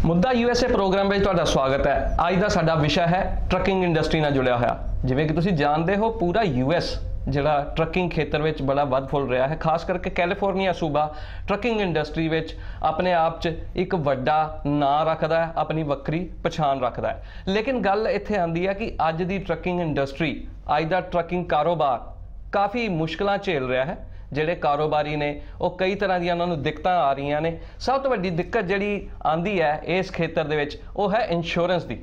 ਮੁੱਦਾ USA programme ਵਿੱਚ ਤੁਹਾਡਾ ਸਵਾਗਤ ਹੈ। ਅੱਜ ਦਾ ਸਾਡਾ ਵਿਸ਼ਾ ਹੈ ਟਰੱਕਿੰਗ ਇੰਡਸਟਰੀ ਨਾਲ ਜੁੜਿਆ ਹੋਇਆ। ਜਿਵੇਂ ਕਿ ਤੁਸੀਂ ਜਾਣਦੇ ਹੋ, ਪੂਰਾ US ਜਿਹੜਾ ਟਰੱਕਿੰਗ ਖੇਤਰ ਵਿੱਚ ਬੜਾ ਵੱਧ ਫੁੱਲ ਰਿਹਾ ਹੈ। ਖਾਸ ਕਰਕੇ ਕੈਲੀਫੋਰਨੀਆ ਸੂਬਾ ਟਰੱਕਿੰਗ ਇੰਡਸਟਰੀ ਵਿੱਚ ਆਪਣੇ ਆਪ 'ਚ ਇੱਕ ਵੱਡਾ ਨਾਂ ਰੱਖਦਾ ਹੈ, ਆਪਣੀ ਵੱਖਰੀ ਪਛਾਣ ਰੱਖਦਾ ਹੈ। ਲੇਕਿਨ ਗੱਲ ਇੱਥੇ ਆਉਂਦੀ ਹੈ ਕਿ ਅੱਜ ਦੀ ਟਰੱਕਿੰਗ ਇੰਡਸਟਰੀ, ਅੱਜ ਦਾ ਟਰੱਕਿੰਗ ਕਾਰੋਬਾਰ ਕਾਫੀ ਮੁਸ਼ਕਲਾਂ ਝੇਲ ਰਿਹਾ ਹੈ। ਜਿਹੜੇ ਕਾਰੋਬਾਰੀ ਨੇ ਉਹ ਕਈ ਤਰ੍ਹਾਂ ਦੀਆਂ ਉਹਨਾਂ ਨੂੰ ਦਿੱਕਤਾਂ ਆ ਰਹੀਆਂ ਨੇ। ਸਭ ਤੋਂ ਵੱਡੀ ਦਿੱਕਤ ਜਿਹੜੀ ਆਂਦੀ ਹੈ ਇਸ ਖੇਤਰ ਦੇ ਵਿੱਚ ਉਹ ਹੈ ਇੰਸ਼ੋਰੈਂਸ ਦੀ।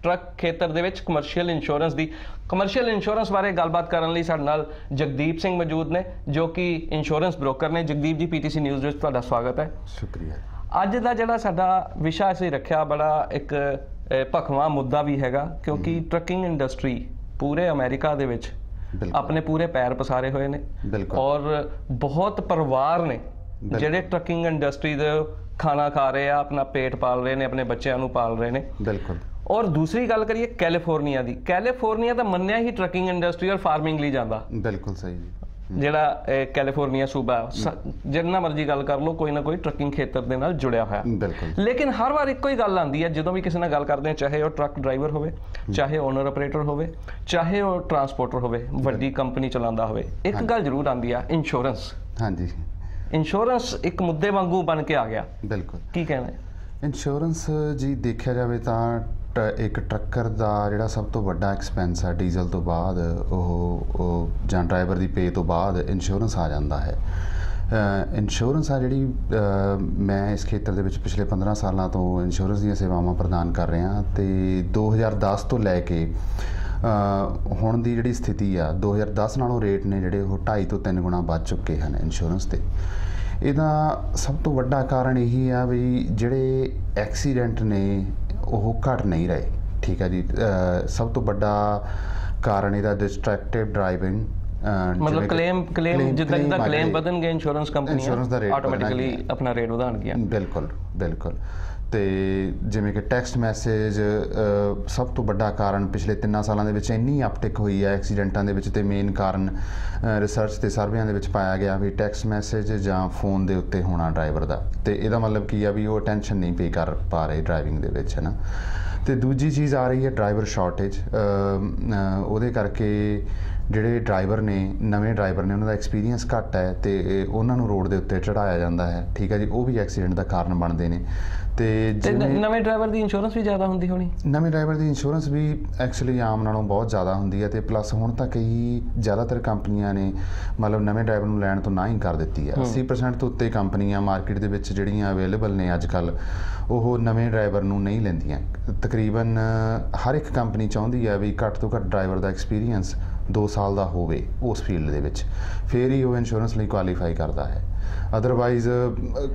ਟਰੱਕ ਖੇਤਰ ਦੇ ਵਿੱਚ ਕਮਰਸ਼ੀਅਲ ਇੰਸ਼ੋਰੈਂਸ ਦੀ। ਕਮਰਸ਼ੀਅਲ ਇੰਸ਼ੋਰੈਂਸ ਬਾਰੇ ਗੱਲਬਾਤ ਕਰਨ ਲਈ ਸਾਡੇ ਨਾਲ ਜਗਦੀਪ ਸਿੰਘ ਮੌਜੂਦ ਨੇ, ਜੋ ਕਿ ਇੰਸ਼ੋਰੈਂਸ ਬ੍ਰੋਕਰ ਨੇ। ਜਗਦੀਪ ਜੀ, PTC ਨਿਊਜ਼ ਵਿੱਚ ਤੁਹਾਡਾ ਸਵਾਗਤ ਹੈ। ਸ਼ੁਕਰੀਆ। ਅੱਜ ਦਾ ਜਿਹੜਾ ਸਾਡਾ ਵਿਸ਼ਾ ਅਸੀਂ ਰੱਖਿਆ ਬੜਾ ਇੱਕ ਭਖਵਾਂ ਮੁੱਦਾ ਵੀ ਹੈਗਾ, ਕਿਉਂਕਿ ਟਰੱਕਿੰਗ ਇੰਡਸਟਰੀ ਪੂਰੇ ਅਮਰੀਕਾ ਦੇ ਵਿੱਚ अपने पूरे पैर पसारे हुए ने और बहुत परिवार ने ਜਿਹੜੇ ਟਰੱਕਿੰਗ ਇੰਡਸਟਰੀ ਦੇ ਖਾਣਾ ਖਾ ਰਹੇ ਆ, ਆਪਣਾ ਪੇਟ ਪਾਲ ਰਹੇ ਨੇ, ਆਪਣੇ ਬੱਚਿਆਂ ਨੂੰ ਪਾਲ ਰਹੇ ਨੇ। ਬਿਲਕੁਲ। ਔਰ ਦੂਸਰੀ ਗੱਲ ਕਰੀਏ ਕੈਲੀਫੋਰਨੀਆ ਦੀ। ਕੈਲੀਫੋਰਨੀਆ ਤਾਂ ਮੰਨਿਆ ਹੀ ਟਰੱਕਿੰਗ ਇੰਡਸਟਰੀ ਔਰ ਫਾਰਮਿੰਗ ਲਈ ਜਾਂਦਾ। ਬਿਲਕੁਲ ਸਹੀ ਜੀ। ਜਿਹੜਾ ਕੈਲੀਫੋਰਨੀਆ ਸੂਬਾ, ਜਿੰਨਾ ਮਰਜ਼ੀ ਗੱਲ ਕਰ ਲਓ, ਕੋਈ ਨਾ ਕੋਈ ਟਰੱਕਿੰਗ ਖੇਤਰ ਦੇ ਨਾਲ ਜੁੜਿਆ ਹੋਇਆ। ਬਿਲਕੁਲ। ਲੇਕਿਨ ਹਰ ਵਾਰ ਇੱਕੋ ਹੀ ਗੱਲ ਆਉਂਦੀ ਹੈ ਜਦੋਂ ਵੀ ਕਿਸੇ ਨਾਲ ਗੱਲ ਕਰਦੇ ਹਾਂ, ਚਾਹੇ ਉਹ ਟਰੱਕ ਡਰਾਈਵਰ ਹੋਵੇ, ਚਾਹੇ ਓਨਰ ਆਪਰੇਟਰ ਹੋਵੇ, ਚਾਹੇ ਉਹ ਟਰਾਂਸਪੋਰਟਰ ਹੋਵੇ, ਵੱਡੀ ਕੰਪਨੀ ਚਲਾਉਂਦਾ ਹੋਵੇ, ਇੱਕ ਗੱਲ ਜ਼ਰੂਰ ਆਉਂਦੀ ਆ, ਇੰਸ਼ੋਰੈਂਸ। ਹਾਂਜੀ। ਇੰਸ਼ੋਰੈਂਸ ਇੱਕ ਮੁੱਦੇ ਵਾਂਗੂ ਬਣ ਕੇ ਆ ਗਿਆ। ਬਿਲਕੁਲ। ਕੀ ਕਹਿਣਾ ਹੈ? ਇੰਸ਼ੋਰੈਂਸ ਜੀ ਦੇਖਿਆ ਜਾਵੇ ਤਾਂ ਇੱਕ ਟਰੱਕਰ ਦਾ ਜਿਹੜਾ ਸਭ ਤੋਂ ਵੱਡਾ ਐਕਸਪੈਂਸ ਹੈ, ਡੀਜ਼ਲ ਤੋਂ ਬਾਅਦ ਉਹ ਜਾਂ ਡਰਾਈਵਰ ਦੀ ਪੇ ਤੋਂ ਬਾਅਦ ਇੰਸ਼ੋਰੈਂਸ ਆ ਜਾਂਦਾ ਹੈ। ਇੰਸ਼ੋਰੈਂਸ ਆ ਜਿਹੜੀ ਮੈਂ ਇਸ ਖੇਤਰ ਦੇ ਵਿੱਚ ਪਿਛਲੇ 15 ਸਾਲਾਂ ਤੋਂ ਇੰਸ਼ੋਰੈਂਸ ਦੀਆਂ ਸੇਵਾਵਾਂ ਪ੍ਰਦਾਨ ਕਰ ਰਿਹਾ ਅਤੇ 2010 ਤੋਂ ਲੈ ਕੇ ਹੁਣ ਦੀ ਜਿਹੜੀ ਸਥਿਤੀ ਆ, 2010 ਨਾਲੋਂ ਰੇਟ ਨੇ ਜਿਹੜੇ ਉਹ 2.5 ਤੋਂ 3 ਗੁਣਾ ਵੱਧ ਚੁੱਕੇ ਹਨ ਇੰਸ਼ੋਰੈਂਸ 'ਤੇ। ਇਹਦਾ ਸਭ ਤੋਂ ਵੱਡਾ ਕਾਰਨ ਇਹੀ ਆ ਵੀ ਜਿਹੜੇ ਐਕਸੀਡੈਂਟ ਨੇ ਉਹ ਘਟ ਨਹੀਂ ਰਹੇ। ਠੀਕ ਹੈ ਜੀ। ਸਭ ਤੋਂ ਵੱਡਾ ਕਾਰਨ ਇਹਦਾ ਡਿਸਟਰੈਕਟਿਵ ਡਰਾਈਵਿੰਗ, ਮਤਲਬ ਕਲੇਮ ਜਿੱਦਾਂ ਜਿੱਦਾਂ ਕਲੇਮ ਵਧਣਗੇ ਇੰਸ਼ੋਰੈਂਸ ਕੰਪਨੀਆਂ ਆਟੋਮੈਟਿਕਲੀ ਆਪਣਾ ਰੇਟ ਵਧਾਉਣਗੀਆਂ। ਬਿਲਕੁਲ ਬਿਲਕੁਲ। ਅਤੇ ਜਿਵੇਂ ਕਿ ਟੈਕਸਟ ਮੈਸੇਜ ਸਭ ਤੋਂ ਵੱਡਾ ਕਾਰਨ ਪਿਛਲੇ 3 ਸਾਲਾਂ ਦੇ ਵਿੱਚ ਇੰਨੀ ਅਪਟਿਕ ਹੋਈ ਹੈ ਐਕਸੀਡੈਂਟਾਂ ਦੇ ਵਿੱਚ, ਅਤੇ ਮੇਨ ਕਾਰਨ ਰਿਸਰਚ ਅਤੇ ਸਰਵੇਆਂ ਦੇ ਵਿੱਚ ਪਾਇਆ ਗਿਆ ਵੀ ਟੈਕਸਟ ਮੈਸੇਜ ਜਾਂ ਫੋਨ ਦੇ ਉੱਤੇ ਹੋਣਾ ਡਰਾਈਵਰ ਦਾ। ਅਤੇ ਇਹਦਾ ਮਤਲਬ ਕੀ ਆ ਵੀ ਉਹ ਅਟੈਂਸ਼ਨ ਨਹੀਂ ਪੇ ਕਰ ਪਾ ਰਹੇ ਡਰਾਈਵਿੰਗ ਦੇ ਵਿੱਚ, ਹੈ ਨਾ। ਅਤੇ ਦੂਜੀ ਚੀਜ਼ ਆ ਰਹੀ ਹੈ ਡਰਾਈਵਰ ਸ਼ਾਰਟੇਜ। ਉਹਦੇ ਕਰਕੇ ਜਿਹੜੇ ਡਰਾਈਵਰ ਨੇ, ਨਵੇਂ ਡਰਾਈਵਰ ਨੇ, ਉਹਨਾਂ ਦਾ ਐਕਸਪੀਰੀਅੰਸ ਘੱਟ ਹੈ ਅਤੇ ਉਹਨਾਂ ਨੂੰ ਰੋਡ ਦੇ ਉੱਤੇ ਚੜ੍ਹਾਇਆ ਜਾਂਦਾ ਹੈ। ਠੀਕ ਹੈ ਜੀ। ਉਹ ਵੀ ਐਕਸੀਡੈਂਟ ਦਾ ਕਾਰਨ ਬਣਦੇ ਨੇ। ਅਤੇ ਨਵੇਂ ਡਰਾਈਵਰ ਦੀ ਇੰਸ਼ੋਰੈਂਸ ਵੀ ਜ਼ਿਆਦਾ ਹੁੰਦੀ ਹੋਣੀ। ਨਵੇਂ ਡਰਾਈਵਰ ਦੀ ਇੰਸ਼ੋਰੈਂਸ ਵੀ ਐਕਚੁਅਲੀ ਆਮ ਨਾਲੋਂ ਬਹੁਤ ਜ਼ਿਆਦਾ ਹੁੰਦੀ ਹੈ। ਅਤੇ ਪਲੱਸ ਹੁਣ ਤਾਂ ਕਈ ਜ਼ਿਆਦਾਤਰ ਕੰਪਨੀਆਂ ਨੇ ਮਤਲਬ ਨਵੇਂ ਡਰਾਈਵਰ ਨੂੰ ਲੈਣ ਤੋਂ ਨਾ ਹੀ ਕਰ ਦਿੱਤੀ ਹੈ। 80% ਤੋਂ ਉੱਤੇ ਕੰਪਨੀਆਂ ਮਾਰਕੀਟ ਦੇ ਵਿੱਚ ਜਿਹੜੀਆਂ ਅਵੇਲੇਬਲ ਨੇ ਅੱਜ ਕੱਲ੍ਹ, ਉਹ ਨਵੇਂ ਡਰਾਈਵਰ ਨੂੰ ਨਹੀਂ ਲੈਂਦੀਆਂ। ਤਕਰੀਬਨ ਹਰ ਇੱਕ ਕੰਪਨੀ ਚਾਹੁੰਦੀ ਹੈ ਵੀ ਘੱਟ ਤੋਂ ਘੱਟ ਡਰਾਈਵਰ ਦਾ ਐਕਸਪੀਰੀਅੰਸ 2 ਸਾਲ ਦਾ ਹੋਵੇ ਉਸ ਫੀਲਡ ਦੇ ਵਿੱਚ, ਫਿਰ ਹੀ ਉਹ ਇੰਸ਼ੋਰੈਂਸ ਲਈ ਕੁਆਲੀਫਾਈ ਕਰਦਾ ਹੈ। ਅਦਰਵਾਈਜ਼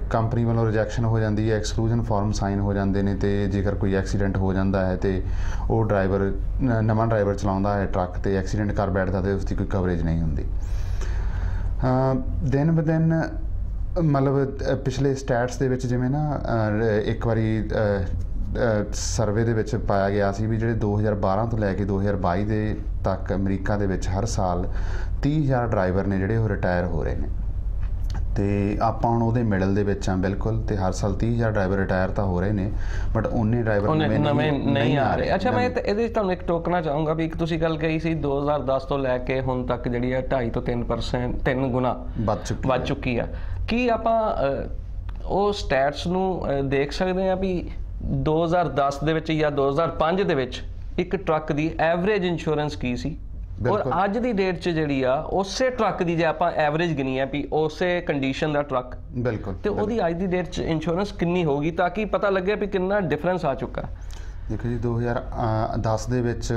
ਕੰਪਨੀ ਵੱਲੋਂ ਰਿਜੈਕਸ਼ਨ ਹੋ ਜਾਂਦੀ ਹੈ, ਐਕਸਕਲੂਜਨ ਫਾਰਮ ਸਾਈਨ ਹੋ ਜਾਂਦੇ ਨੇ, ਅਤੇ ਜੇਕਰ ਕੋਈ ਐਕਸੀਡੈਂਟ ਹੋ ਜਾਂਦਾ ਹੈ ਅਤੇ ਉਹ ਡਰਾਈਵਰ ਨਵਾਂ ਡਰਾਈਵਰ ਚਲਾਉਂਦਾ ਹੈ ਟਰੱਕ ਅਤੇ ਐਕਸੀਡੈਂਟ ਕਰ ਬੈਠਦਾ ਅਤੇ ਉਸਦੀ ਕੋਈ ਕਵਰੇਜ ਨਹੀਂ ਹੁੰਦੀ। ਦਿਨ ਬ ਦਿਨ ਮਤਲਬ ਪਿਛਲੇ ਸਟੈਟਸ ਦੇ ਵਿੱਚ ਜਿਵੇਂ ਨਾ ਇੱਕ ਵਾਰੀ ਸਰਵੇ ਦੇ ਵਿੱਚ ਪਾਇਆ ਗਿਆ ਸੀ ਵੀ ਜਿਹੜੇ 2012 ਤੋਂ ਲੈ ਕੇ 2022 ਦੇ ਤੱਕ ਅਮਰੀਕਾ ਦੇ ਵਿੱਚ ਹਰ ਸਾਲ 30,000 ਡਰਾਈਵਰ ਨੇ ਜਿਹੜੇ ਉਹ ਰਿਟਾਇਰ ਹੋ ਰਹੇ ਨੇ। ਅਤੇ ਆਪਾਂ ਹੁਣ ਉਹਦੇ ਮਿਡਲ ਦੇ ਵਿੱਚ ਆ ਬਿਲਕੁਲ, ਅਤੇ ਹਰ ਸਾਲ 30,000 ਡਰਾਈਵਰ ਰਿਟਾਇਰ ਤਾਂ ਹੋ ਰਹੇ ਨੇ, ਬਟ ਉਨੇ ਡਰਾਈਵਰ ਨਵੇਂ ਨਹੀਂ ਆ ਰਹੇ। ਅੱਛਾ, ਮੈਂ ਇਹਦੇ ਵਿੱਚ ਤੁਹਾਨੂੰ ਇੱਕ ਟੋਕਣਾ ਚਾਹੂੰਗਾ ਵੀ ਇੱਕ ਤੁਸੀਂ ਗੱਲ ਕਹੀ ਸੀ 2010 ਤੋਂ ਲੈ ਕੇ ਹੁਣ ਤੱਕ ਜਿਹੜੀ ਹੈ 2.5 ਤੋਂ 3% 3 ਗੁਣਾ ਵੱਧ ਚੁੱਕੀ ਆ। ਕੀ ਆਪਾਂ ਉਹ ਸਟੈਟਸ ਨੂੰ ਦੇਖ ਸਕਦੇ ਹਾਂ ਵੀ 2010 ਦੇ ਵਿੱਚ ਜਾਂ 2005 ਦੇ ਵਿੱਚ ਇੱਕ ਟਰੱਕ ਦੀ ਐਵਰੇਜ ਇੰਸ਼ੋਰੈਂਸ ਕੀ ਸੀ, ਔਰ ਅੱਜ ਦੀ ਡੇਟ 'ਚ ਜਿਹੜੀ ਆ ਉਸੇ ਟਰੱਕ ਦੀ ਜੇ ਆਪਾਂ ਐਵਰੇਜ ਗਿਣੀ ਆ ਵੀ ਉਸੇ ਕੰਡੀਸ਼ਨ ਦਾ ਟਰੱਕ, ਬਿਲਕੁਲ, ਤੇ ਉਹਦੀ ਅੱਜ ਦੀ ਡੇਟ 'ਚ ਇੰਸ਼ੋਰੈਂਸ ਕਿੰਨੀ ਹੋਊਗੀ, ਤਾਂ ਕਿ ਪਤਾ ਲੱਗੇ ਵੀ ਕਿੰਨਾ ਡਿਫਰੈਂਸ ਆ ਚੁੱਕਾ। ਦੇਖੋ ਜੀ, 2010 ਦੇ ਵਿੱਚ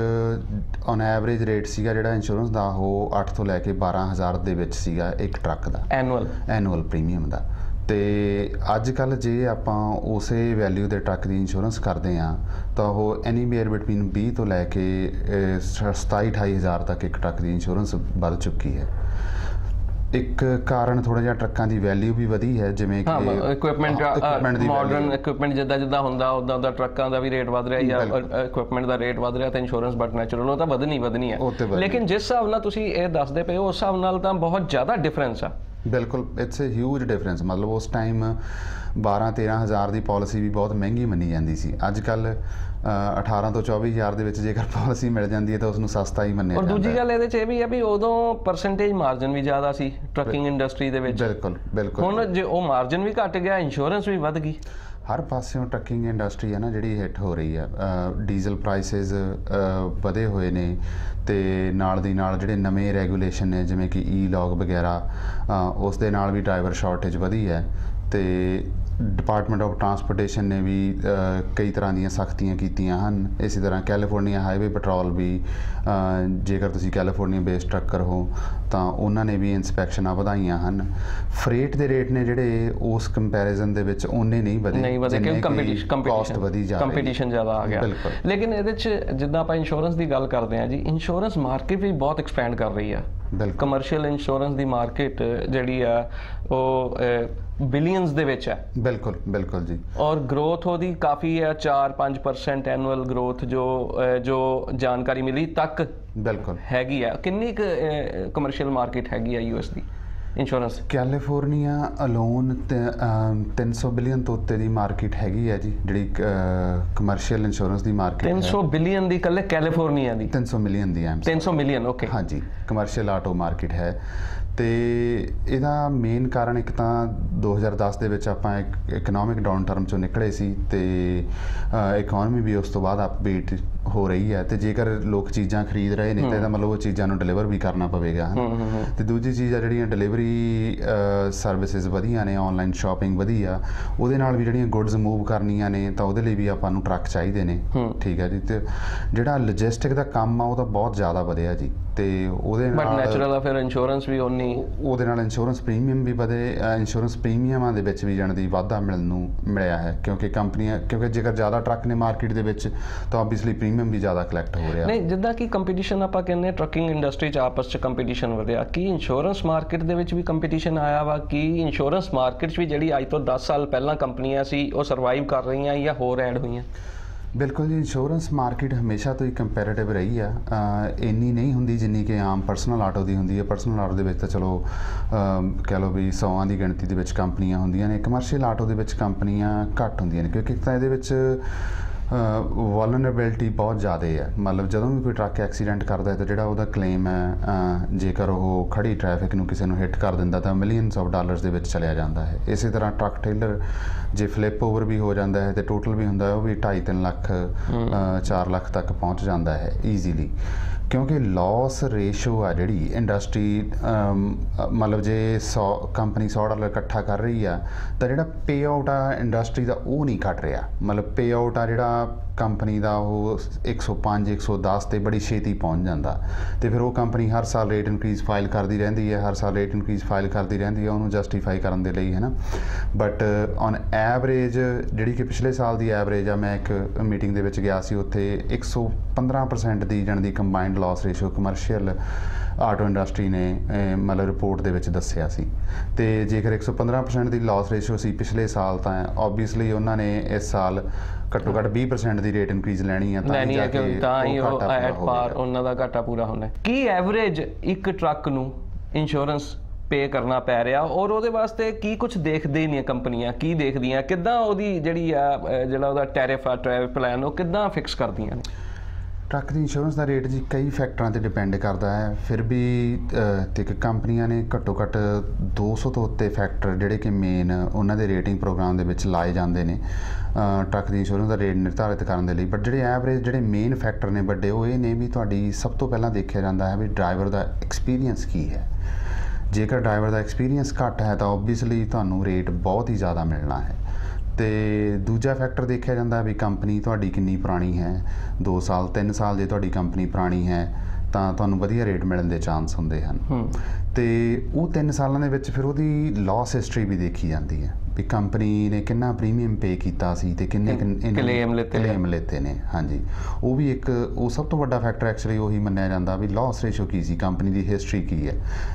ਔਨ ਐਵਰੇਜ ਰੇਟ ਸੀਗਾ ਜਿਹੜਾ ਇੰਸ਼ੋਰੈਂਸ ਦਾ ਉਹ 8 ਤੋਂ ਲੈ ਕੇ 12,000 ਦੇ ਵਿੱਚ ਸੀਗਾ ਇੱਕ ਟਰੱਕ ਦਾ ਐਨੂਅਲ ਪ੍ਰੀਮੀਅਮ ਦਾ। ਅਤੇ ਅੱਜ ਕੱਲ੍ਹ ਜੇ ਆਪਾਂ ਉਸੇ ਵੈਲਿਊ ਦੇ ਟਰੱਕ ਦੀ ਇੰਸ਼ੋਰੈਂਸ ਕਰਦੇ ਹਾਂ ਤਾਂ ਉਹ ਐਨੀਵੇਅਰ ਬਿਟਵੀਨ 20 ਤੋਂ ਲੈ ਕੇ 27-28 ਹਜ਼ਾਰ ਤੱਕ ਇੱਕ ਟਰੱਕ ਦੀ ਇੰਸ਼ੋਰੈਂਸ ਵੱਧ ਚੁੱਕੀ ਹੈ। ਇੱਕ ਕਾਰਨ ਥੋੜ੍ਹਾ ਜਿਹਾ ਟਰੱਕਾਂ ਦੀ ਵੈਲਿਊ ਵੀ ਵਧੀ ਹੈ, ਜਿਵੇਂ ਕਿ ਇਕੁਇਪਮੈਂਟ ਦੀ ਮਾਡਰਨ ਇਕੁਇਪਮੈਂਟ ਜਿੱਦਾਂ ਹੁੰਦਾ ਉੱਦਾਂ ਟਰੱਕਾਂ ਦਾ ਵੀ ਰੇਟ ਵੱਧ ਰਿਹਾ ਜਾਂ ਇਕੁਇਪਮੈਂਟ ਦਾ ਰੇਟ ਵੱਧ ਰਿਹਾ, ਤਾਂ ਇੰਸ਼ੋਰੈਂਸ ਬਟ ਨੈਚੁਰਲ ਉਹ ਤਾਂ ਵਧਣੀ ਹੈ। ਲੇਕਿਨ ਜਿਸ ਹਿਸਾਬ ਨਾਲ ਤੁਸੀਂ ਇਹ ਦੱਸਦੇ ਪਏ ਹੋ ਉਸ ਹਿਸਾਬ ਨਾਲ ਤਾਂ ਬਹੁਤ ਜ਼ਿਆਦਾ ਡਿਫਰੈਂਸ ਆ ਬਿਲਕੁਲ, ਇਟਸ ਅ ਹਿਊਜ ਡਿਫਰੈਂਸ। ਮਤਲਬ ਉਸ ਟਾਈਮ 12-13 ਹਜ਼ਾਰ ਦੀ ਪਾਲਿਸੀ ਵੀ ਬਹੁਤ ਮਹਿੰਗੀ ਮੰਨੀ ਜਾਂਦੀ ਸੀ। ਅੱਜ ਕੱਲ੍ਹ 18 ਤੋਂ 24 ਹਜ਼ਾਰ ਦੇ ਵਿੱਚ ਜੇਕਰ ਪਾਲਿਸੀ ਮਿਲ ਜਾਂਦੀ ਹੈ ਤਾਂ ਉਸਨੂੰ ਸਸਤਾ ਹੀ ਮੰਨਿਆ ਜਾਂਦਾ। ਔਰ ਦੂਜੀ ਗੱਲ ਇਹਦੇ 'ਚ ਇਹ ਵੀ ਹੈ ਵੀ ਉਦੋਂ ਪਰਸੈਂਟੇਜ ਮਾਰਜਨ ਵੀ ਜ਼ਿਆਦਾ ਸੀ ਟਰੱਕਿੰਗ ਇੰਡਸਟਰੀ ਦੇ ਵਿੱਚ। ਬਿਲਕੁਲ ਬਿਲਕੁਲ। ਹੁਣ ਜੇ ਉਹ ਮਾਰਜਨ ਵੀ ਘਟ ਗਿਆ, ਇੰਸ਼ੋਰੈਂਸ ਵੀ ਵੱਧ ਗਈ। ਹਰ ਪਾਸਿਓਂ ਟਰੱਕਿੰਗ ਇੰਡਸਟਰੀ ਹੈ ਨਾ ਜਿਹੜੀ ਹਿੱਟ ਹੋ ਰਹੀ ਹੈ। ਡੀਜ਼ਲ ਪ੍ਰਾਈਸਿਸ ਵਧੇ ਹੋਏ ਨੇ ਤੇ ਨਾਲ ਦੀ ਨਾਲ ਜਿਹੜੇ ਨਵੇਂ ਰੈਗੂਲੇਸ਼ਨ ਨੇ ਜਿਵੇਂ ਕਿ ਈ-ਲੌਗ ਵਗੈਰਾ, ਉਸ ਦੇ ਨਾਲ ਵੀ ਡਰਾਈਵਰ ਸ਼ਾਰਟੇਜ ਵਧੀ ਹੈ ਤੇ ਡਿਪਾਰਟਮੈਂਟ ਆਫ ਟਰਾਂਸਪੋਰਟੇਸ਼ਨ ਨੇ ਵੀ ਕਈ ਤਰ੍ਹਾਂ ਦੀਆਂ ਸਖਤੀਆਂ ਕੀਤੀਆਂ ਹਨ। ਇਸੇ ਤਰ੍ਹਾਂ ਕੈਲੀਫੋਰਨੀਆ ਹਾਈਵੇ ਪੈਟਰੋਲ ਵੀ, ਜੇਕਰ ਤੁਸੀਂ ਕੈਲੀਫੋਰਨੀਆ ਬੇਸਡ ਟਰੱਕਰ ਹੋ ਤਾਂ ਉਹਨਾਂ ਨੇ ਵੀ ਇੰਸਪੈਕਸ਼ਨਾਂ ਵਧਾਈਆਂ ਹਨ। ਫਰੇਟ ਦੇ ਰੇਟ ਨੇ ਜਿਹੜੇ ਉਸ ਕੰਪੈਰੀਜ਼ਨ ਦੇ ਵਿੱਚ ਉਹਨੇ ਨਹੀਂ ਵਧੇ ਕਿਉਂਕਿ ਕੰਪੀਟੀਸ਼ਨ ਜ਼ਿਆਦਾ ਆ ਗਿਆ। ਲੇਕਿਨ ਇਹਦੇ 'ਚ ਜਿੱਦਾਂ ਆਪਾਂ ਇੰਸ਼ੋਰੈਂਸ ਦੀ ਗੱਲ ਕਰਦੇ ਹਾਂ ਜੀ, ਇੰਸ਼ੋਰੈਂਸ ਮਾਰਕੀਟ ਵੀ ਬਹੁਤ ਐਕਸਪੈਂਡ ਕਰ ਰਹੀ ਆ। ਕਮਰਸ਼ੀਅਲ ਇੰਸ਼ੋਰੈਂਸ ਦੀ ਮਾਰਕੀਟ ਜਿਹੜੀ ਆ ਉਹ ਬਿਲੀਅਨਸ ਦੇ ਵਿੱਚ ਹੈ। ਬਿਲਕੁਲ ਬਿਲਕੁਲ ਜੀ। ਔਰ ਗਰੋਥ ਉਹਦੀ ਕਾਫੀ ਹੈ, 4-5% ਐਨੂਅਲ ਗਰੋਥ ਜੋ ਜਾਣਕਾਰੀ ਮਿਲੀ ਤੱਕ ਬਿਲਕੁਲ ਹੈਗੀ ਆ। ਕਿੰਨੀ ਕੁ ਕਮਰਸ਼ੀਅਲ ਮਾਰਕੀਟ ਹੈਗੀ ਆ ਯੂਐਸ ਦੀ ਇੰਸ਼ੋਰੈਂਸ? ਕੈਲੀਫੋਰਨੀਆ ਅਲੋਨ 300 ਬਿਲੀਅਨ ਤੋਂ ਉੱਤੇ ਦੀ ਮਾਰਕੀਟ ਹੈਗੀ ਹੈ ਜੀ, ਜਿਹੜੀ ਕਮਰਸ਼ੀਅਲ ਇੰਸ਼ੋਰੈਂਸ ਦੀ ਮਾਰਕੀਟ। 300 ਬਿਲੀਅਨ ਦੀ ਇਕੱਲੇ ਕੈਲੀਫੋਰਨੀਆ ਦੀ? 300 ਮਿਲੀਅਨ ਦੀ। 300 ਮਿਲੀਅਨ, ਓਕੇ। ਹਾਂਜੀ, ਕਮਰਸ਼ੀਅਲ ਆਟੋ ਮਾਰਕੀਟ ਹੈ। ਤੇ ਇਹਦਾ ਮੇਨ ਕਾਰਨ ਇੱਕ ਤਾਂ 2010 ਦੇ ਵਿੱਚ ਆਪਾਂ ਇਕਨੋਮਿਕ ਡਾਊਨ ਟਰਮ ਚੋਂ ਨਿਕਲੇ ਸੀ ਤੇ ਇਕਨੋਮੀ ਵੀ ਉਸ ਤੋਂ ਬਾਅਦ ਅਪਬੀਟ ਹੋ ਰਹੀ ਹੈ ਤੇ ਜੇਕਰ ਲੋਕ ਚੀਜ਼ਾਂ ਖਰੀਦ ਰਹੇ ਨੇ ਤਾਂ ਇਹਦਾ ਮਤਲਬ ਉਹ ਚੀਜ਼ਾਂ ਨੂੰ ਡਿਲੀਵਰ ਵੀ ਕਰਨਾ ਪਵੇਗਾ। ਤੇ ਦੂਜੀ ਚੀਜ਼ ਆ ਜਿਹੜੀਆਂ ਡਿਲੀਵਰੀ ਸਰਵਿਸਿਜ਼ ਵਧੀਆ ਨੇ, ਆਨਲਾਈਨ ਸ਼ਾਪਿੰਗ ਵਧੀਆ, ਉਹਦੇ ਨਾਲ ਵੀ ਜਿਹੜੀਆਂ ਗੁੱਡਸ ਮੂਵ ਕਰਨੀਆਂ ਨੇ ਤਾਂ ਉਹਦੇ ਲਈ ਵੀ ਆਪਾਂ ਨੂੰ ਟਰੱਕ ਚਾਹੀਦੇ ਨੇ। ਠੀਕ ਹੈ ਜੀ। ਤੇ ਜਿਹੜਾ ਲੌਜਿਸਟਿਕ ਦਾ ਕੰਮ ਆ ਉਹ ਤਾਂ ਬਹੁਤ ਜ਼ਿਆਦਾ ਵਧਿਆ ਜੀ ਤੇ ਉਹਦੇ ਨਾਲ ਬਟ ਨੈਚੁਰਲ ਆ ਫਿਰ ਇੰਸ਼ੋਰੈਂਸ ਵੀ ਉਨੀ, ਉਹਦੇ ਨਾਲ ਇੰਸ਼ੋਰੈਂਸ ਪ੍ਰੀਮੀਅਮ ਵੀ ਵਧੇ। ਇੰਸ਼ੋਰੈਂਸ ਪ੍ਰੀਮੀਅਮਾਂ ਦੇ ਵਿੱਚ ਵੀ ਜਾਣ ਦੀ ਵਾਧਾ ਮਿਲਿਆ ਹੈ ਕਿਉਂਕਿ ਜੇਕਰ ਜ਼ਿਆਦਾ ਟਰੱਕ ਨੇ ਮਾਰਕੀਟ ਦੇ ਵਿੱਚ ਤਾਂ ਆਬਵੀਅਸਲੀ ਪ੍ਰੀਮੀਅਮ ਵੀ ਜ਼ਿਆਦਾ ਕਲੈਕਟ ਹੋ ਰਿਹਾ। ਨਹੀਂ, ਜਿੱਦਾਂ ਕਿ ਕੰਪੀਟੀਸ਼ਨ ਆਪਾਂ ਕਹਿੰਦੇ ਟਰੱਕਿੰਗ ਇੰਡਸਟਰੀ 'ਚ ਆਪਸ 'ਚ ਕੰਪੀਟੀਸ਼ਨ ਵਧਿਆ, ਕੀ ਇੰਸ਼ੋਰੈਂਸ ਮਾਰਕੀਟ ਦੇ ਵਿੱਚ ਵੀ ਕੰਪੀਟੀਸ਼ਨ ਆਇਆ ਵਾ? ਕੀ ਇੰਸ਼ੋਰੈਂਸ ਮਾਰਕੀਟ 'ਚ ਵੀ ਜਿਹੜੀ ਅੱਜ ਤੋਂ 10 ਸਾਲ ਪਹਿਲਾਂ ਕੰਪਨੀਆਂ ਸੀ ਉਹ ਸਰਵਾਈਵ ਕਰ ਰਹੀਆਂ ਜਾਂ ਹੋਰ ਐਡ ਹੋਈਆਂ? ਬਿਲਕੁਲ ਜੀ, ਇੰਸ਼ੋਰੈਂਸ ਮਾਰਕੀਟ ਹਮੇਸ਼ਾ ਤੋਂ ਹੀ ਕੰਪੈਰੇਟਿਵ ਰਹੀ ਆ। ਇੰਨੀ ਨਹੀਂ ਹੁੰਦੀ ਜਿੰਨੀ ਕਿ ਆਮ ਪਰਸਨਲ ਆਟੋ ਦੀ ਹੁੰਦੀ ਹੈ। ਪਰਸਨਲ ਆਟੋ ਦੇ ਵਿੱਚ ਤਾਂ ਚਲੋ ਕਹਿ ਲਓ ਵੀ 100 ਦੀ ਗਿਣਤੀ ਦੇ ਵਿੱਚ ਕੰਪਨੀਆਂ ਹੁੰਦੀਆਂ ਨੇ। ਕਮਰਸ਼ੀਅਲ ਆਟੋ ਦੇ ਵਿੱਚ ਕੰਪਨੀਆਂ ਘੱਟ ਹੁੰਦੀਆਂ ਨੇ ਕਿਉਂਕਿ ਇੱਕ ਤਾਂ ਇਹਦੇ ਵਿੱਚ ਵਲਨਰੇਬਿਲਿਟੀ ਬਹੁਤ ਜ਼ਿਆਦਾ ਹੈ। ਮਤਲਬ ਜਦੋਂ ਵੀ ਕੋਈ ਟਰੱਕ ਐਕਸੀਡੈਂਟ ਕਰਦਾ ਹੈ ਤਾਂ ਜਿਹੜਾ ਉਹਦਾ ਕਲੇਮ ਹੈ, ਜੇਕਰ ਉਹ ਖੜੀ ਟ੍ਰੈਫਿਕ ਨੂੰ ਕਿਸੇ ਨੂੰ ਹਿੱਟ ਕਰ ਦਿੰਦਾ ਤਾਂ ਮਿਲੀਅਨਸ ਆਫ ਡਾਲਰਸ ਦੇ ਵਿੱਚ ਚਲਿਆ ਜਾਂਦਾ ਹੈ। ਇਸੇ ਤਰ੍ਹਾਂ ਟਰੱਕ ਟ੍ਰੇਲਰ ਜੇ ਫਲਿੱਪ ਓਵਰ ਵੀ ਹੋ ਜਾਂਦਾ ਹੈ ਤੇ ਟੋਟਲ ਵੀ ਹੁੰਦਾ ਹੈ ਉਹ ਵੀ 2.5-3 ਲੱਖ 4 ਲੱਖ ਤੱਕ ਪਹੁੰਚ ਜਾਂਦਾ ਹੈ ਈਜ਼ੀਲੀ। ਕਿਉਂਕਿ ਲਾਸ ਰੇਸ਼ੋ ਆ ਜਿਹੜੀ ਇੰਡਸਟਰੀ, ਮਤਲਬ ਜੇ 100 ਕੰਪਨੀ $100 ਇਕੱਠਾ ਕਰ ਰਹੀ ਆ ਤਾਂ ਜਿਹੜਾ ਪੇ ਆਊਟ ਆ ਇੰਡਸਟਰੀ ਦਾ ਉਹ ਨਹੀਂ ਘਟ ਰਿਹਾ। ਮਤਲਬ ਪੇ ਆਊਟ ਆ ਜਿਹੜਾ ਕੰਪਨੀ ਦਾ ਉਹ 105-110 ਤੇ ਬੜੀ ਛੇਤੀ ਪਹੁੰਚ ਜਾਂਦਾ ਤੇ ਫਿਰ ਉਹ ਕੰਪਨੀ ਹਰ ਸਾਲ ਰੇਟ ਇਨਕਰੀਜ਼ ਫਾਈਲ ਕਰਦੀ ਰਹਿੰਦੀ ਹੈ, ਉਹਨੂੰ ਜਸਟੀਫਾਈ ਕਰਨ ਦੇ ਲਈ, ਹੈ ਨਾ। ਬਟ ਔਨ ਐਵਰੇਜ ਜਿਹੜੀ ਕਿ ਪਿਛਲੇ ਸਾਲ ਦੀ ਐਵਰੇਜ ਆ, ਮੈਂ ਇੱਕ ਮੀਟਿੰਗ ਦੇ ਵਿੱਚ ਗਿਆ ਸੀ, ਉੱਥੇ 115% ਦੀ ਜਾਣੀ ਦੀ combined loss ratio commercial auto industry ਨੇ ਮਤਲਬ ਰਿਪੋਰਟ ਦੇ ਵਿੱਚ ਦੱਸਿਆ ਸੀ। ਤੇ ਜੇਕਰ 115% ਦੀ ਲਾਸ ਰੇਸ਼ੋ ਸੀ ਪਿਛਲੇ ਸਾਲ ਤਾਂ ਓਬਵੀਅਸਲੀ ਉਹਨਾਂ ਨੇ ਇਸ ਸਾਲ ਘੱਟੋ ਘੱਟ 20% ਦੀ ਰੇਟ ਇਨਕਰੀਜ਼ ਲੈਣੀ ਆ ਤਾਂ ਹੀ ਉਹ ਐਟ ਪਾਰ ਉਹਨਾਂ ਦਾ ਘਾਟਾ ਪੂਰਾ ਹੋਣਾ। ਕੀ ਐਵਰੇਜ ਇੱਕ ਟਰੱਕ ਨੂੰ ਇੰਸ਼ੋਰੈਂਸ ਪੇ ਕਰਨਾ ਪੈ ਰਿਹਾ ਔਰ ਉਹਦੇ ਵਾਸਤੇ ਕੀ ਕੁਝ ਦੇਖਦੇ ਹੀ ਨਹੀਂ ਕੰਪਨੀਆਂ? ਕੀ ਦੇਖਦੀਆਂ, ਕਿੱਦਾਂ ਉਹਦੀ ਜਿਹੜੀ ਆ ਜਿਹੜਾ ਉਹਦਾ ਟੈਰਿਫ ਆ, ਟਰੈਵਲ ਪਲਾਨ, ਉਹ ਕਿੱਦਾਂ ਫਿਕਸ ਕਰਦੀਆਂ ਨੇ? ਟਰੱਕ ਦੀ ਇੰਸ਼ੋਰੈਂਸ ਦਾ ਰੇਟ ਜੀ ਕਈ ਫੈਕਟਰਾਂ 'ਤੇ ਡਿਪੈਂਡ ਕਰਦਾ ਹੈ। ਫਿਰ ਵੀ ਤੇ ਕੰਪਨੀਆਂ ਨੇ ਘੱਟੋ ਘੱਟ 200 ਤੋਂ ਉੱਤੇ ਫੈਕਟਰ ਜਿਹੜੇ ਕਿ ਮੇਨ ਉਹਨਾਂ ਦੇ ਰੇਟਿੰਗ ਪ੍ਰੋਗਰਾਮ ਦੇ ਵਿੱਚ ਲਾਏ ਜਾਂਦੇ ਨੇ ਟਰੱਕ ਦੀ ਇੰਸ਼ੋਰੈਂਸ ਦਾ ਰੇਟ ਨਿਰਧਾਰਿਤ ਕਰਨ ਦੇ ਲਈ। ਬਟ ਜਿਹੜੇ ਐਵਰੇਜ ਜਿਹੜੇ ਮੇਨ ਫੈਕਟਰ ਨੇ ਵੱਡੇ, ਉਹ ਇਹ ਨੇ ਵੀ ਤੁਹਾਡੀ ਸਭ ਤੋਂ ਪਹਿਲਾਂ ਦੇਖਿਆ ਜਾਂਦਾ ਹੈ ਵੀ ਡਰਾਈਵਰ ਦਾ ਐਕਸਪੀਰੀਅੰਸ ਕੀ ਹੈ। ਜੇਕਰ ਡਰਾਈਵਰ ਦਾ ਐਕਸਪੀਰੀਅੰਸ ਘੱਟ ਹੈ ਤਾਂ ਓਬਵੀਅਸਲੀ ਤੁਹਾਨੂੰ ਰੇਟ ਬਹੁਤ ਹੀ ਜ਼ਿਆਦਾ ਮਿਲਣਾ ਹੈ। ਤੇ ਦੂਜਾ ਫੈਕਟਰ ਦੇਖਿਆ ਜਾਂਦਾ ਵੀ ਕੰਪਨੀ ਤੁਹਾਡੀ ਕਿੰਨੀ ਪੁਰਾਣੀ ਹੈ। 2 ਸਾਲ 3 ਸਾਲ ਜੇ ਤੁਹਾਡੀ ਕੰਪਨੀ ਪੁਰਾਣੀ ਹੈ ਤਾਂ ਤੁਹਾਨੂੰ ਵਧੀਆ ਰੇਟ ਮਿਲਣ ਦੇ ਚਾਂਸ ਹੁੰਦੇ ਹਨ। ਤੇ ਉਹ 3 ਸਾਲਾਂ ਦੇ ਵਿੱਚ ਫਿਰ ਉਹਦੀ ਲਾਸ ਹਿਸਟਰੀ ਵੀ ਦੇਖੀ ਜਾਂਦੀ ਹੈ ਵੀ ਕੰਪਨੀ ਨੇ ਕਿੰਨਾ ਪ੍ਰੀਮੀਅਮ ਪੇ ਕੀਤਾ ਸੀ ਤੇ ਕਿੰਨੇ ਕਲੇਮ ਲਿੱਤੇ ਨੇ। ਹਾਂਜੀ, ਉਹ ਵੀ ਉਹ ਸਭ ਤੋਂ ਵੱਡਾ ਫੈਕਟਰ ਐਕਚੁਅਲੀ ਉਹੀ ਮੰਨਿਆ ਜਾਂਦਾ ਵੀ ਲਾਸ ਰੇਸ਼ੋ ਕੀ ਸੀ, ਕੰਪਨੀ ਦੀ ਹਿਸਟਰੀ ਕੀ ਹੈ।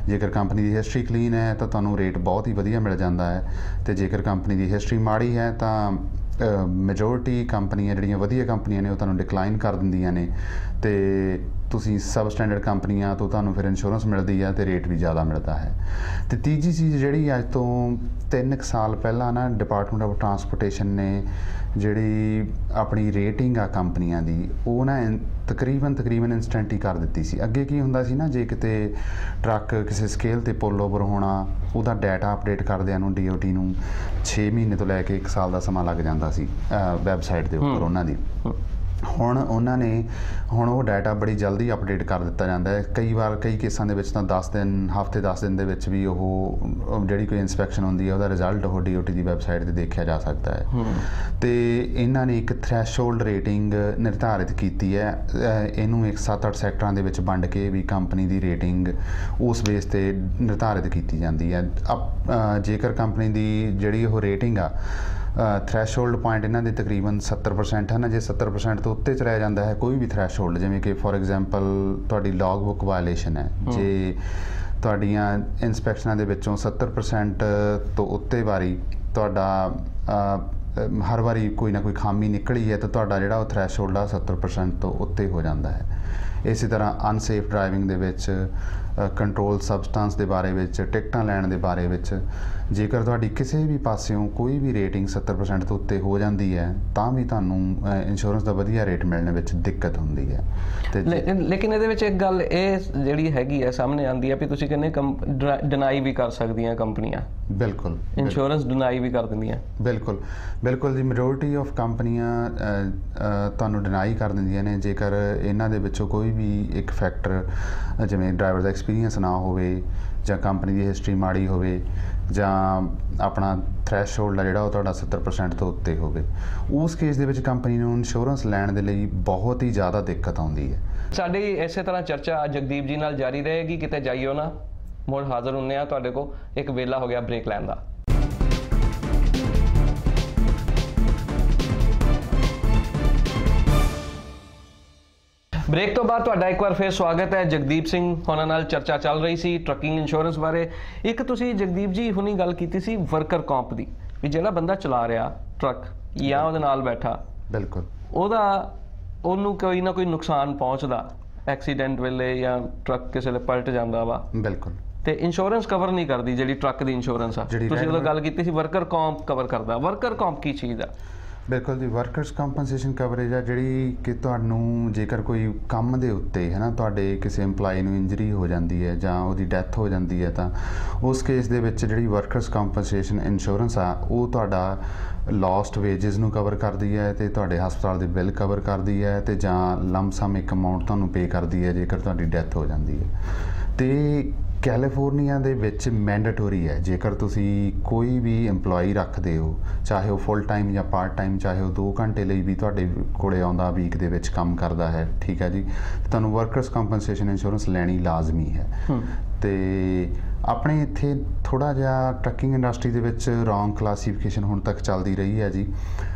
ਜੇਕਰ ਕੰਪਨੀ ਦੀ ਹਿਸਟਰੀ ਕਲੀਨ ਹੈ ਤਾਂ ਤੁਹਾਨੂੰ ਰੇਟ ਬਹੁਤ ਹੀ ਵਧੀਆ ਮਿਲ ਜਾਂਦਾ ਹੈ ਤੇ ਜੇਕਰ ਕੰਪਨੀ ਦੀ ਹਿਸਟਰੀ ਮਾੜੀ ਹੈ ਤਾਂ ਮੈਜੋਰਿਟੀ ਕੰਪਨੀਆਂ ਜਿਹੜੀਆਂ ਵਧੀਆ ਕੰਪਨੀਆਂ ਨੇ ਉਹ ਤੁਹਾਨੂੰ ਡਿਕਲਾਈਨ ਕਰ ਦਿੰਦੀਆਂ ਨੇ ਤੇ ਤੁਸੀਂ ਸਬ ਸਟੈਂਡਰਡ ਕੰਪਨੀਆਂ ਤੋਂ ਤੁਹਾਨੂੰ ਫਿਰ ਇੰਸ਼ੋਰੈਂਸ ਮਿਲਦੀ ਹੈ ਤੇ ਰੇਟ ਵੀ ਜ਼ਿਆਦਾ ਮਿਲਦਾ ਹੈ। ਤੇ ਤੀਜੀ ਚੀਜ਼ ਜਿਹੜੀ ਅੱਜ ਤੋਂ 3 ਸਾਲ ਪਹਿਲਾਂ ਨਾ ਡਿਪਾਰਟਮੈਂਟ ਆਫ ਟਰਾਂਸਪੋਰਟੇਸ਼ਨ ਨੇ ਜਿਹੜੀ ਆਪਣੀ ਰੇਟਿੰਗ ਆ ਕੰਪਨੀਆਂ ਦੀ ਉਹ ਨਾ ਤਕਰੀਬਨ ਇੰਸਟੈਂਟ ਹੀ ਕਰ ਦਿੱਤੀ ਸੀ। ਅੱਗੇ ਕੀ ਹੁੰਦਾ ਸੀ ਨਾ, ਜੇ ਕਿਤੇ ਟਰੱਕ ਕਿਸੇ ਸਕੇਲ ਤੇ ਪੁੱਲ ਓਵਰ ਹੋਣਾ, ਉਹਦਾ ਡਾਟਾ ਅਪਡੇਟ ਕਰਦਿਆਂ ਨੂੰ DOT ਨੂੰ 6 ਮਹੀਨੇ ਤੋਂ ਲੈ ਕੇ 1 ਸਾਲ ਦਾ ਸਮਾਂ ਲੱਗ ਜਾਂਦਾ ਸੀ ਵੈਬਸਾਈਟ ਦੇ ਉੱਪਰ ਉਹਨਾਂ ਦੀ। ਹੁਣ ਉਹ ਡਾਟਾ ਬੜੀ ਜਲਦੀ ਅਪਡੇਟ ਕਰ ਦਿੱਤਾ ਜਾਂਦਾ ਹੈ। ਕਈ ਕੇਸਾਂ ਦੇ ਵਿੱਚ ਤਾਂ 10 ਦਿਨ, ਹਫ਼ਤੇ 10 ਦਿਨ ਦੇ ਵਿੱਚ ਵੀ ਉਹ ਜਿਹੜੀ ਕੋਈ ਇਨਸਪੈਕਸ਼ਨ ਹੁੰਦੀ ਹੈ ਉਹਦਾ ਰਿਜ਼ਲਟ ਉਹ DOT ਦੀ ਵੈਬਸਾਈਟ 'ਤੇ ਦੇਖਿਆ ਜਾ ਸਕਦਾ ਹੈ। ਤੇ ਇਹਨਾਂ ਨੇ ਇੱਕ ਥ੍ਰੈਸ਼ਹੋਲਡ ਰੇਟਿੰਗ ਨਿਰਧਾਰਿਤ ਕੀਤੀ ਹੈ। ਇਹਨੂੰ 7-8 ਸੈਕਟਰਾਂ ਦੇ ਵਿੱਚ ਵੰਡ ਕੇ ਵੀ ਕੰਪਨੀ ਦੀ ਰੇਟਿੰਗ ਉਸ ਬੇਸ 'ਤੇ ਨਿਰਧਾਰਿਤ ਕੀਤੀ ਜਾਂਦੀ ਹੈ। ਜੇਕਰ ਕੰਪਨੀ ਦੀ ਜਿਹੜੀ ਉਹ ਰੇਟਿੰਗ ਆ ਥ੍ਰੈਸ਼ਹੋਲਡ ਪੁਆਇੰਟ ਇਹਨਾਂ ਦੇ ਤਕਰੀਬਨ 70% ਹਨ। ਜੇ 70% ਤੋਂ ਉੱਤੇ ਚਲਿਆ ਜਾਂਦਾ ਹੈ ਕੋਈ ਵੀ ਥ੍ਰੈਸ਼ਹੋਲਡ, ਜਿਵੇਂ ਕਿ ਫੋਰ ਐਗਜ਼ਾਮਪਲ ਤੁਹਾਡੀ ਲੌਗ ਬੁੱਕ ਵਾਇਲੇਸ਼ਨ ਹੈ, ਜੇ ਤੁਹਾਡੀਆਂ ਇਨਸਪੈਕਸ਼ਨਾਂ ਦੇ ਵਿੱਚੋਂ 70% ਤੋਂ ਉੱਤੇ ਵਾਰੀ ਤੁਹਾਡਾ ਹਰ ਵਾਰੀ ਕੋਈ ਨਾ ਕੋਈ ਖਾਮੀ ਨਿਕਲੀ ਹੈ ਤਾਂ ਤੁਹਾਡਾ ਜਿਹੜਾ ਉਹ ਥ੍ਰੈਸ਼ਹੋਲਡ ਆ 70% ਤੋਂ ਉੱਤੇ ਹੋ ਜਾਂਦਾ ਹੈ। ਇਸੇ ਤਰ੍ਹਾਂ ਅਨਸੇਫ ਡਰਾਈਵਿੰਗ ਦੇ ਵਿੱਚ, ਕੰਟਰੋਲ ਸਬਸਟੈਂਸ ਦੇ ਬਾਰੇ ਵਿੱਚ, ਟਿਕਟਾਂ ਲੈਣ ਦੇ ਬਾਰੇ ਵਿੱਚ ਜੇਕਰ ਤੁਹਾਡੀ ਕਿਸੇ ਵੀ ਪਾਸਿਓਂ ਕੋਈ ਵੀ ਰੇਟਿੰਗ 70% ਤੋਂ ਉੱਤੇ ਹੋ ਜਾਂਦੀ ਹੈ ਤਾਂ ਵੀ ਤੁਹਾਨੂੰ ਇੰਸ਼ੋਰੈਂਸ ਦਾ ਵਧੀਆ ਰੇਟ ਮਿਲਣ ਵਿੱਚ ਦਿੱਕਤ ਹੁੰਦੀ ਹੈ। ਤੇ ਲੇਕਿਨ ਇਹਦੇ ਵਿੱਚ ਇੱਕ ਗੱਲ ਇਹ ਜਿਹੜੀ ਹੈਗੀ ਹੈ ਸਾਹਮਣੇ ਆਉਂਦੀ ਹੈ ਵੀ ਤੁਸੀਂ ਕਹਿੰਦੇ ਡਿਨਾਈ ਵੀ ਕਰ ਸਕਦੀਆਂ ਕੰਪਨੀਆਂ। ਬਿਲਕੁਲ, ਇੰਸ਼ੋਰੈਂਸ ਡਿਨਾਈ ਵੀ ਕਰ ਦਿੰਦੀਆਂ। ਬਿਲਕੁਲ ਜੀ, ਮੈਜੋਰਟੀ ਆਫ ਕੰਪਨੀਆਂ ਤੁਹਾਨੂੰ ਡਿਨਾਈ ਕਰ ਦਿੰਦੀਆਂ ਨੇ ਜੇਕਰ ਇਹਨਾਂ ਦੇ ਵਿੱਚੋਂ ਕੋਈ ਵੀ ਇੱਕ ਫੈਕਟਰ, ਜਿਵੇਂ ਡਰਾਈਵਰ ਦਾ ਐਕਸਪੀਰੀਅੰਸ ਨਾ ਹੋਵੇ ਜਾਂ ਕੰਪਨੀ ਦੀ ਹਿਸਟਰੀ ਮਾੜੀ ਹੋਵੇ ਜਾਂ ਆਪਣਾ ਥ੍ਰੈਸ਼ਹੋਲਡ ਆ ਜਿਹੜਾ ਉਹ ਤੁਹਾਡਾ 70% ਤੋਂ ਉੱਤੇ ਹੋਵੇ। ਉਸ ਕੇਸ ਦੇ ਵਿੱਚ ਕੰਪਨੀ ਨੂੰ ਇੰਸ਼ੋਰੈਂਸ ਲੈਣ ਦੇ ਲਈ ਬਹੁਤ ਹੀ ਜ਼ਿਆਦਾ ਦਿੱਕਤ ਆਉਂਦੀ ਹੈ। ਸਾਡੀ ਇਸੇ ਤਰ੍ਹਾਂ ਚਰਚਾ ਜਗਦੀਪ ਜੀ ਨਾਲ ਜਾਰੀ ਰਹੇਗੀ, ਕਿਤੇ ਜਾਈਓ ਨਾ। ਮੁੜ ਹਾਜ਼ਰ ਹੁੰਦੇ ਆ ਤੁਹਾਡੇ ਕੋਲ, ਇੱਕ ਵੇਲਾ ਹੋ ਗਿਆ ਬ੍ਰੇਕ ਲੈਣ ਦਾ। ਬ੍ਰੇਕ ਤੋਂ ਬਾਅਦ ਤੁਹਾਡਾ ਇੱਕ ਵਾਰ ਫਿਰ ਸਵਾਗਤ ਹੈ। ਜਗਦੀਪ ਸਿੰਘ ਹੋਰਾਂ ਨਾਲ ਚਰਚਾ ਚੱਲ ਰਹੀ ਸੀ ਟਰੱਕਿੰਗ ਇੰਸ਼ੋਰੈਂਸ ਬਾਰੇ। ਇੱਕ ਤੁਸੀਂ ਜਗਦੀਪ ਜੀ ਹੁਣੀ ਗੱਲ ਕੀਤੀ ਸੀ ਵਰਕਰ ਕੌਂਪ ਦੀ, ਵੀ ਜਿਹੜਾ ਬੰਦਾ ਚਲਾ ਰਿਹਾ ਟਰੱਕ ਜਾਂ ਉਹਦੇ ਨਾਲ ਬੈਠਾ, ਬਿਲਕੁਲ ਉਹਨੂੰ ਕੋਈ ਨਾ ਕੋਈ ਨੁਕਸਾਨ ਪਹੁੰਚਦਾ ਐਕਸੀਡੈਂਟ ਵੇਲੇ ਜਾਂ ਟਰੱਕ ਕਿਸੇ ਦੇ ਪਲਟ ਜਾਂਦਾ ਵਾ, ਬਿਲਕੁਲ, ਤੇ ਇੰਸ਼ੋਰੈਂਸ ਕਵਰ ਨਹੀਂ ਕਰਦੀ ਜਿਹੜੀ ਟਰੱਕ ਦੀ ਇੰਸ਼ੋਰੈਂਸ ਆ। ਤੁਸੀਂ ਉਦੋਂ ਗੱਲ ਕੀਤੀ ਸੀ ਵਰਕਰ ਕੌਂਪ ਕਵਰ ਕਰਦਾ। ਵਰਕਰ ਕੌਂਪ ਕੀ ਚੀਜ਼ ਆ? ਬਿਲਕੁਲ ਜੀ, ਵਰਕਰਸ ਕੰਪਨਸੇਸ਼ਨ ਕਵਰੇਜ ਆ ਜਿਹੜੀ ਕਿ ਤੁਹਾਨੂੰ ਜੇਕਰ ਕੋਈ ਕੰਮ ਦੇ ਉੱਤੇ ਹੈ ਨਾ ਤੁਹਾਡੇ ਕਿਸੇ EMPLOYE ਨੂੰ ਇੰਜਰੀ ਹੋ ਜਾਂਦੀ ਹੈ ਜਾਂ ਉਹਦੀ ਡੈਥ ਹੋ ਜਾਂਦੀ ਹੈ ਤਾਂ ਉਸ ਕੇਸ ਦੇ ਵਿੱਚ ਜਿਹੜੀ ਵਰਕਰਸ ਕੰਪਨਸੇਸ਼ਨ ਇੰਸ਼ੋਰੈਂਸ ਆ ਉਹ ਤੁਹਾਡਾ ਲੌਸਟ ਵੇਜਸ ਨੂੰ ਕਵਰ ਕਰਦੀ ਹੈ ਤੇ ਤੁਹਾਡੇ ਹਸਪਤਾਲ ਦੇ ਬਿੱਲ ਕਵਰ ਕਰਦੀ ਹੈ ਤੇ ਜਾਂ ਲੰਮਸਮ ਇੱਕ ਅਮਾਊਂਟ ਤੁਹਾਨੂੰ ਪੇ ਕਰਦੀ ਹੈ ਜੇਕਰ ਤੁਹਾਡੀ ਡੈਥ ਹੋ ਜਾਂਦੀ ਹੈ। ਤੇ ਕੈਲੀਫੋਰਨੀਆ ਦੇ ਵਿੱਚ ਮੈਂਡੇਟੋਰੀ ਹੈ ਜੇਕਰ ਤੁਸੀਂ ਕੋਈ ਵੀ EMPLOYE ਰੱਖਦੇ ਹੋ, ਚਾਹੇ ਉਹ ਫੁੱਲ ਟਾਈਮ ਜਾਂ ਪਾਰਟ ਟਾਈਮ, ਚਾਹੇ ਉਹ 2 ਘੰਟੇ ਲਈ ਵੀ ਤੁਹਾਡੇ ਕੋਲੇ ਆਉਂਦਾ ਵੀਕ ਦੇ ਵਿੱਚ ਕੰਮ ਕਰਦਾ ਹੈ, ਠੀਕ ਹੈ ਜੀ, ਤੁਹਾਨੂੰ ਵਰਕਰਸ ਕੰਪਨਸੇਸ਼ਨ ਇੰਸ਼ੋਰੈਂਸ ਲੈਣੀ ਲਾਜ਼ਮੀ ਹੈ। ਤੇ ਆਪਣੇ ਇੱਥੇ ਥੋੜ੍ਹਾ ਜਿਹਾ ਟਰੱਕਿੰਗ ਇੰਡਸਟਰੀ ਦੇ ਵਿੱਚ ਰੌਂਗ ਕਲਾਸੀਫਿਕੇਸ਼ਨ ਹੁਣ ਤੱਕ ਚੱਲਦੀ ਰਹੀ ਹੈ ਜੀ।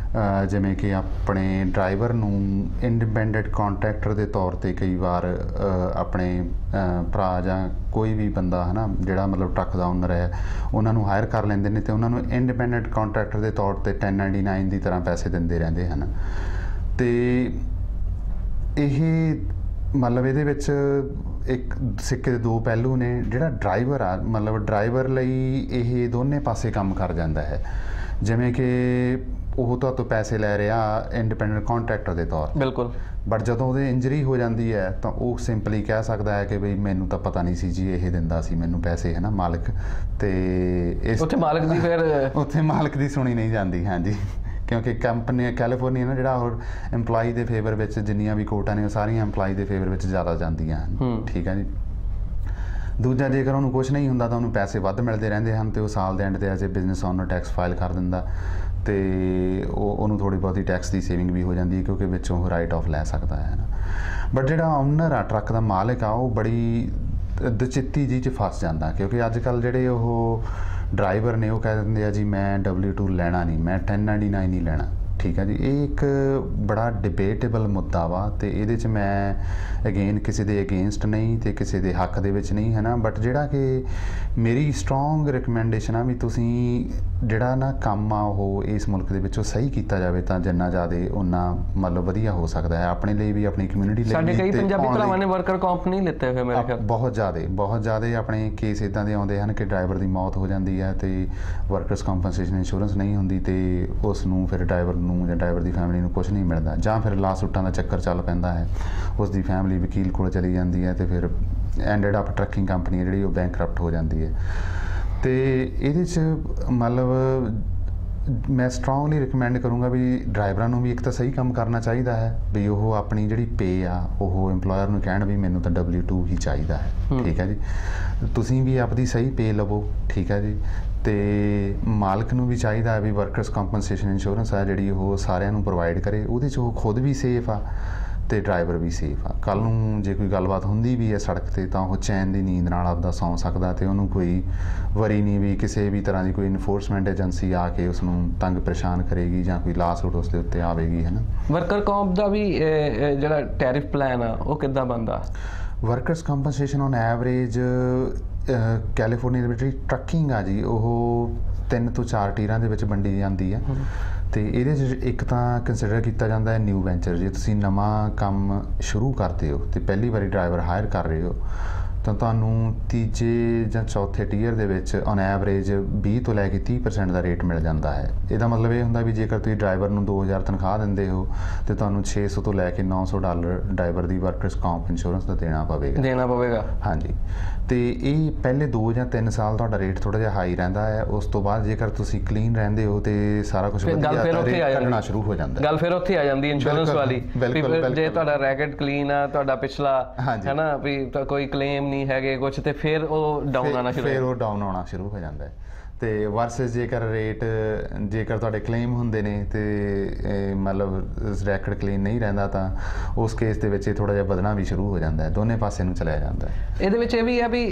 ਜਿਵੇਂ ਕਿ ਆਪਣੇ ਡਰਾਈਵਰ ਨੂੰ ਇੰਡੀਪੈਂਡੈਂਟ ਕੰਟਰੈਕਟਰ ਦੇ ਤੌਰ 'ਤੇ ਕਈ ਵਾਰ ਆਪਣੇ ਭਰਾ ਜਾਂ ਕੋਈ ਵੀ ਬੰਦਾ ਹੈ ਨਾ ਜਿਹੜਾ ਮਤਲਬ ਟਰੱਕ ਦਾ ਓਨਰ ਹੈ ਉਹਨਾਂ ਨੂੰ ਹਾਇਰ ਕਰ ਲੈਂਦੇ ਨੇ ਤੇ ਉਹਨਾਂ ਨੂੰ ਇੰਡੀਪੈਂਡੈਂਟ ਕੰਟਰੈਕਟਰ ਦੇ ਤੌਰ 'ਤੇ 1099 ਦੀ ਤਰ੍ਹਾਂ ਪੈਸੇ ਦਿੰਦੇ ਰਹਿੰਦੇ ਹਨ। ਤੇ ਇਹ ਮਤਲਬ ਇਹਦੇ ਵਿੱਚ ਇੱਕ ਸਿੱਕੇ ਦੇ 2 ਪਹਿਲੂ ਨੇ। ਜਿਹੜਾ ਡਰਾਈਵਰ ਆ ਮਤਲਬ ਡਰਾਈਵਰ ਲਈ ਇਹ ਦੋਨੇ ਪਾਸੇ ਕੰਮ ਕਰ ਜਾਂਦਾ ਹੈ। ਜਿਵੇਂ ਕਿ ਉਹ ਤੋਂ ਪੈਸੇ ਲੈ ਰਿਹਾ ਇੰਡੀਪੈਂਡੈਂਟ ਕੰਟਰੈਕਟਰ ਦੇ ਤੌਰ, ਬਿਲਕੁਲ, ਬਟ ਜਦੋਂ ਉਹਦੇ ਇੰਜਰੀ ਹੋ ਜਾਂਦੀ ਹੈ ਤਾਂ ਉਹ ਸਿੰਪਲੀ ਕਹਿ ਸਕਦਾ ਹੈ ਕਿ ਬਈ ਮੈਨੂੰ ਤਾਂ ਪਤਾ ਨਹੀਂ ਸੀ ਜੀ, ਇਹ ਦਿੰਦਾ ਸੀ ਮੈਨੂੰ ਪੈਸੇ, ਹੈ ਨਾ ਮਾਲਕ। ਤੇ ਇਸ ਉੱਥੇ ਮਾਲਕ ਦੀ ਫਿਰ ਉੱਥੇ ਮਾਲਕ ਦੀ ਸੁਣੀ ਨਹੀਂ ਜਾਂਦੀ। ਹਾਂਜੀ, ਕਿਉਂਕਿ ਕੰਪਨੀ ਕੈਲੀਫੋਰਨੀਆ ਨਾ ਜਿਹੜਾ ਉਹ EMPLOYE ਦੇ ਫੇਵਰ ਵਿੱਚ ਜਿੰਨੀਆਂ ਵੀ ਕੋਰਟਾਂ ਨੇ ਉਹ ਸਾਰੀਆਂ EMPLOYE ਦੇ ਫੇਵਰ ਵਿੱਚ ਜ਼ਿਆਦਾ ਜਾਂਦੀਆਂ ਹਨ, ਠੀਕ ਹੈ ਜੀ। ਦੂਜਾ, ਜੇਕਰ ਉਹਨੂੰ ਕੁਛ ਨਹੀਂ ਹੁੰਦਾ ਤਾਂ ਉਹਨੂੰ ਪੈਸੇ ਵੱਧ ਮਿਲਦੇ ਰਹਿੰਦੇ ਹਨ ਤੇ ਉਹ ਸਾਲ ਦੇ ਐਂਡ 'ਤੇ as a business owner tax file ਕਰ ਦਿੰਦਾ ਤੇ ਉਹਨੂੰ ਥੋੜ੍ਹੀ ਬਹੁਤੀ ਟੈਕਸ ਦੀ ਸੇਵਿੰਗ ਵੀ ਹੋ ਜਾਂਦੀ ਹੈ ਕਿਉਂਕਿ ਵਿੱਚੋਂ ਉਹ ਰਾਈਟ ਆਫ ਲੈ ਸਕਦਾ ਹੈ ਨਾ। ਬਟ ਜਿਹੜਾ ਓਨਰ ਆ ਟਰੱਕ ਦਾ ਮਾਲਕ ਆ ਉਹ ਬੜੀ ਦਚਿੱਤੀ ਜੀ 'ਚ ਫਸ ਜਾਂਦਾ ਕਿਉਂਕਿ ਅੱਜ ਕੱਲ੍ਹ ਜਿਹੜੇ ਉਹ ਡਰਾਈਵਰ ਨੇ ਉਹ ਕਹਿ ਦਿੰਦੇ ਆ ਜੀ ਮੈਂ W2 ਲੈਣਾ ਨਹੀਂ, ਮੈਂ 1099 ਨਹੀਂ ਲੈਣਾ, ਠੀਕ ਹੈ ਜੀ। ਇਹ ਇੱਕ ਬੜਾ ਡਿਬੇਟੇਬਲ ਮੁੱਦਾ ਵਾ ਤੇ ਇਹਦੇ 'ਚ ਮੈਂ ਅਗੇਨ ਕਿਸੇ ਦੇ ਅਗੇਂਸਟ ਨਹੀਂ ਤੇ ਕਿਸੇ ਦੇ ਹੱਕ ਦੇ ਵਿੱਚ ਨਹੀਂ, ਹੈ ਨਾ। ਬਟ ਜਿਹੜਾ ਕਿ ਮੇਰੀ ਸਟਰੋਂਗ ਰਿਕਮੈਂਡੇਸ਼ਨ ਆ ਵੀ ਤੁਸੀਂ ਜਿਹੜਾ ਨਾ ਕੰਮ ਆ ਉਹ ਇਸ ਮੁਲਕ ਦੇ ਵਿੱਚੋਂ ਸਹੀ ਕੀਤਾ ਜਾਵੇ ਤਾਂ ਜਿੰਨਾ ਜ਼ਿਆਦਾ ਉਹਨਾਂ ਮਤਲਬ ਵਧੀਆ ਹੋ ਸਕਦਾ ਹੈ, ਆਪਣੇ ਲਈ ਵੀ, ਆਪਣੀ ਕਮਿਊਨਿਟੀ ਲਈ। ਸਾਡੇ ਕਈ ਪੰਜਾਬੀ ਭਰਾਵਾਂ ਨੇ ਵਰਕਰ ਕੰਪ ਨਹੀਂ ਲਿੱਤੇ ਹੋਏ ਮੇਰੇ ਖਿਆਲ। ਬਹੁਤ ਜ਼ਿਆਦਾ ਆਪਣੇ ਕੇਸ ਇੱਦਾਂ ਦੇ ਆਉਂਦੇ ਹਨ ਕਿ ਡਰਾਈਵਰ ਦੀ ਮੌਤ ਹੋ ਜਾਂਦੀ ਹੈ ਤੇ ਵਰਕਰਸ ਕੰਪਨਸੇਸ਼ਨ ਇੰਸ਼ੋਰੈਂਸ ਨਹੀਂ ਹੁੰਦੀ ਤੇ ਉਸ ਨੂੰ ਫਿਰ ਡਰਾਈਵਰ ਨੂੰ ਜਾਂ ਡਰਾਈਵਰ ਦੀ ਫੈਮਿਲੀ ਨੂੰ ਕੁਝ ਨਹੀਂ ਮਿਲਦਾ, ਜਾਂ ਫਿਰ ਲਾਸੂਟਾਂ ਦਾ ਚੱਕਰ ਚੱਲ ਪੈਂਦਾ ਹੈ, ਉਸ ਦੀ ਫੈਮਿਲੀ ਵਕੀਲ ਕੋਲ ਚਲੀ ਜਾਂਦੀ ਹੈ ਤੇ ਫਿਰ ਐਂਡਡ ਅਪ ਟਰੱਕਿੰਗ ਕੰਪਨੀ ਹੈ ਜਿਹੜੀ ਉਹ ਬੈਂਕਰਪਟ ਹੋ ਜਾਂਦੀ ਹੈ। ਤੇ ਇਹਦੇ 'ਚ ਮਤਲਬ ਮੈਂ ਸਟਰੋਂਗਲੀ ਰਿਕਮੈਂਡ ਕਰੂੰਗਾ ਵੀ ਡਰਾਈਵਰਾਂ ਨੂੰ ਵੀ ਇੱਕ ਤਾਂ ਸਹੀ ਕੰਮ ਕਰਨਾ ਚਾਹੀਦਾ ਹੈ, ਵੀ ਉਹ ਆਪਣੀ ਜਿਹੜੀ ਪੇ ਆ ਉਹ ਇੰਪਲੋਇਰ ਨੂੰ ਕਹਿਣ ਵੀ ਮੈਨੂੰ ਤਾਂ W2 ਹੀ ਚਾਹੀਦਾ ਹੈ, ਠੀਕ ਹੈ ਜੀ। ਤੁਸੀਂ ਵੀ ਆਪਣੀ ਸਹੀ ਪੇ ਲਵੋ, ਠੀਕ ਹੈ ਜੀ। ਤੇ ਮਾਲਕ ਨੂੰ ਵੀ ਚਾਹੀਦਾ ਵੀ ਵਰਕਰਸ ਕੰਪਨਸੇਸ਼ਨ ਇੰਸ਼ੋਰੈਂਸ ਆ ਜਿਹੜੀ ਉਹ ਸਾਰਿਆਂ ਨੂੰ ਪ੍ਰੋਵਾਈਡ ਕਰੇ, ਉਹਦੇ 'ਚ ਉਹ ਖੁਦ ਵੀ ਸੇਫ ਆ ਤੇ ਡਰਾਈਵਰ ਵੀ ਸੇਫ ਆ। ਕੱਲ੍ਹ ਨੂੰ ਜੇ ਕੋਈ ਗੱਲਬਾਤ ਹੁੰਦੀ ਵੀ ਹੈ ਸੜਕ ਤੇ ਤਾਂ ਉਹ ਚੈਨ ਦੀ ਨੀਂਦ ਨਾਲ ਆਪਦਾ ਸੌਂ ਸਕਦਾ ਤੇ ਉਹਨੂੰ ਕੋਈ ਵਰੀ ਨਹੀਂ ਵੀ ਕਿਸੇ ਵੀ ਤਰ੍ਹਾਂ ਦੀ ਕੋਈ ਇਨਫੋਰਸਮੈਂਟ ਏਜੰਸੀ ਆ ਕੇ ਉਸ ਨੂੰ ਤੰਗ ਪਰੇਸ਼ਾਨ ਕਰੇਗੀ ਜਾਂ ਕੋਈ ਲਾਸੂਟ ਉਸ ਦੇ ਉੱਤੇ ਆਵੇਗੀ, ਹੈ ਨਾ। ਵਰਕਰ ਕੰਪ ਦਾ ਵੀ ਜਿਹੜਾ ਟੈਰਿਫ ਪਲਾਨ ਆ ਉਹ ਕਿੱਦਾਂ ਬਣਦਾ? Workers compensation on average California ਦੇ ਵਿੱਚ ਜਿਹੜੀ ਟਰੱਕਿੰਗ ਆ ਜੀ ਉਹ 3 ਤੋਂ 4 ਟੀਰਾਂ ਦੇ ਵਿੱਚ ਵੰਡੀ ਜਾਂਦੀ ਹੈ ਤੇ ਇਹਦੇ 'ਚ ਇੱਕ ਤਾਂ ਕੰਸੀਡਰ ਕੀਤਾ ਜਾਂਦਾ ਹੈ ਨਿਊ ਵੈਂਚਰ। ਜੇ ਤੁਸੀਂ ਨਵਾਂ ਕੰਮ ਸ਼ੁਰੂ ਕਰਦੇ ਹੋ ਤੇ ਪਹਿਲੀ ਵਾਰੀ ਡਰਾਈਵਰ ਹਾਇਰ ਕਰ ਰਹੇ ਹੋ ਤਾਂ ਤੁਹਾਨੂੰ ਤੀਜੇ ਜਾਂ ਚੌਥੇ ਟੀਅਰ ਦੇ ਵਿੱਚ ਔਨ ਐਵਰੇਜ 20 ਤੋਂ ਲੈ ਕੇ 30% ਦਾ ਰੇਟ ਮਿਲ ਜਾਂਦਾ ਹੈ। ਇਹਦਾ ਮਤਲਬ ਇਹ ਹੁੰਦਾ ਵੀ ਜੇਕਰ ਤੁਸੀਂ ਡਰਾਈਵਰ ਨੂੰ 2000 ਤਨਖਾਹ ਦਿੰਦੇ ਹੋ ਤੇ ਤੁਹਾਨੂੰ $600 ਤੋਂ ਲੈ ਕੇ $900 ਡਰਾਈਵਰ ਦੀ ਵਰਕਰਸ ਕੰਪ ਇੰਸ਼ੋਰੈਂਸ ਦਾ ਦੇਣਾ ਪਵੇਗਾ। ਹਾਂਜੀ, ਤੇ ਇਹ ਪਹਿਲੇ 2 ਜਾਂ 3 ਸਾਲ ਤੁਹਾਡਾ ਰੇਟ ਥੋੜਾ ਜਿਹਾ ਹਾਈ ਰਹਿੰਦਾ ਹੈ। ਉਸ ਤੋਂ ਬਾਅਦ ਜੇਕਰ ਤੁਸੀਂ ਕਲੀਨ ਰਹਿੰਦੇ ਹੋ ਤੇ ਸਾਰਾ ਕੁਝ ਵਧੀਆ ਕਰਨਾ ਸ਼ੁਰੂ ਹੋ ਜਾਂਦਾ ਹੈ। ਗੱਲ ਫਿਰ ਉੱਥੇ ਆ ਜਾਂਦੀ ਇੰਸ਼ੋਰੈਂਸ ਵਾਲੀ, ਜੇ ਤੁਹਾਡਾ ਰੈਕਟ ਕਲੀਨ ਆ, ਤੁਹਾਡਾ ਪਿਛਲਾ ਹੈ ਨਾ ਵੀ ਕੋਈ ਕਲੇਮ ਨਹੀਂ ਹੈਗੇ ਕੁਝ, ਤੇ ਫਿਰ ਉਹ ਡਾਊਨ ਆਉਣਾ ਸ਼ੁਰੂ ਹੋ ਜਾਂਦਾ ਹੈ। ਤੇ ਵਰਸਸ ਜੇਕਰ ਤੁਹਾਡੇ ਕਲੇਮ ਹੁੰਦੇ ਨੇ ਤੇ ਮਤਲਬ ਰੈਕਡ ਕਲੀਨ ਨਹੀਂ ਰਹਿੰਦਾ ਤਾਂ ਉਸ ਕੇਸ ਦੇ ਵਿੱਚ ਇਹ ਥੋੜਾ ਜਿਹਾ ਵਧਣਾ ਵੀ ਸ਼ੁਰੂ ਹੋ ਜਾਂਦਾ ਹੈ, ਦੋਨੇ ਪਾਸੇ ਨੂੰ ਚਲਿਆ ਜਾਂਦਾ ਹੈ। ਇਹਦੇ ਵਿੱਚ ਇਹ ਵੀ ਆ ਵੀ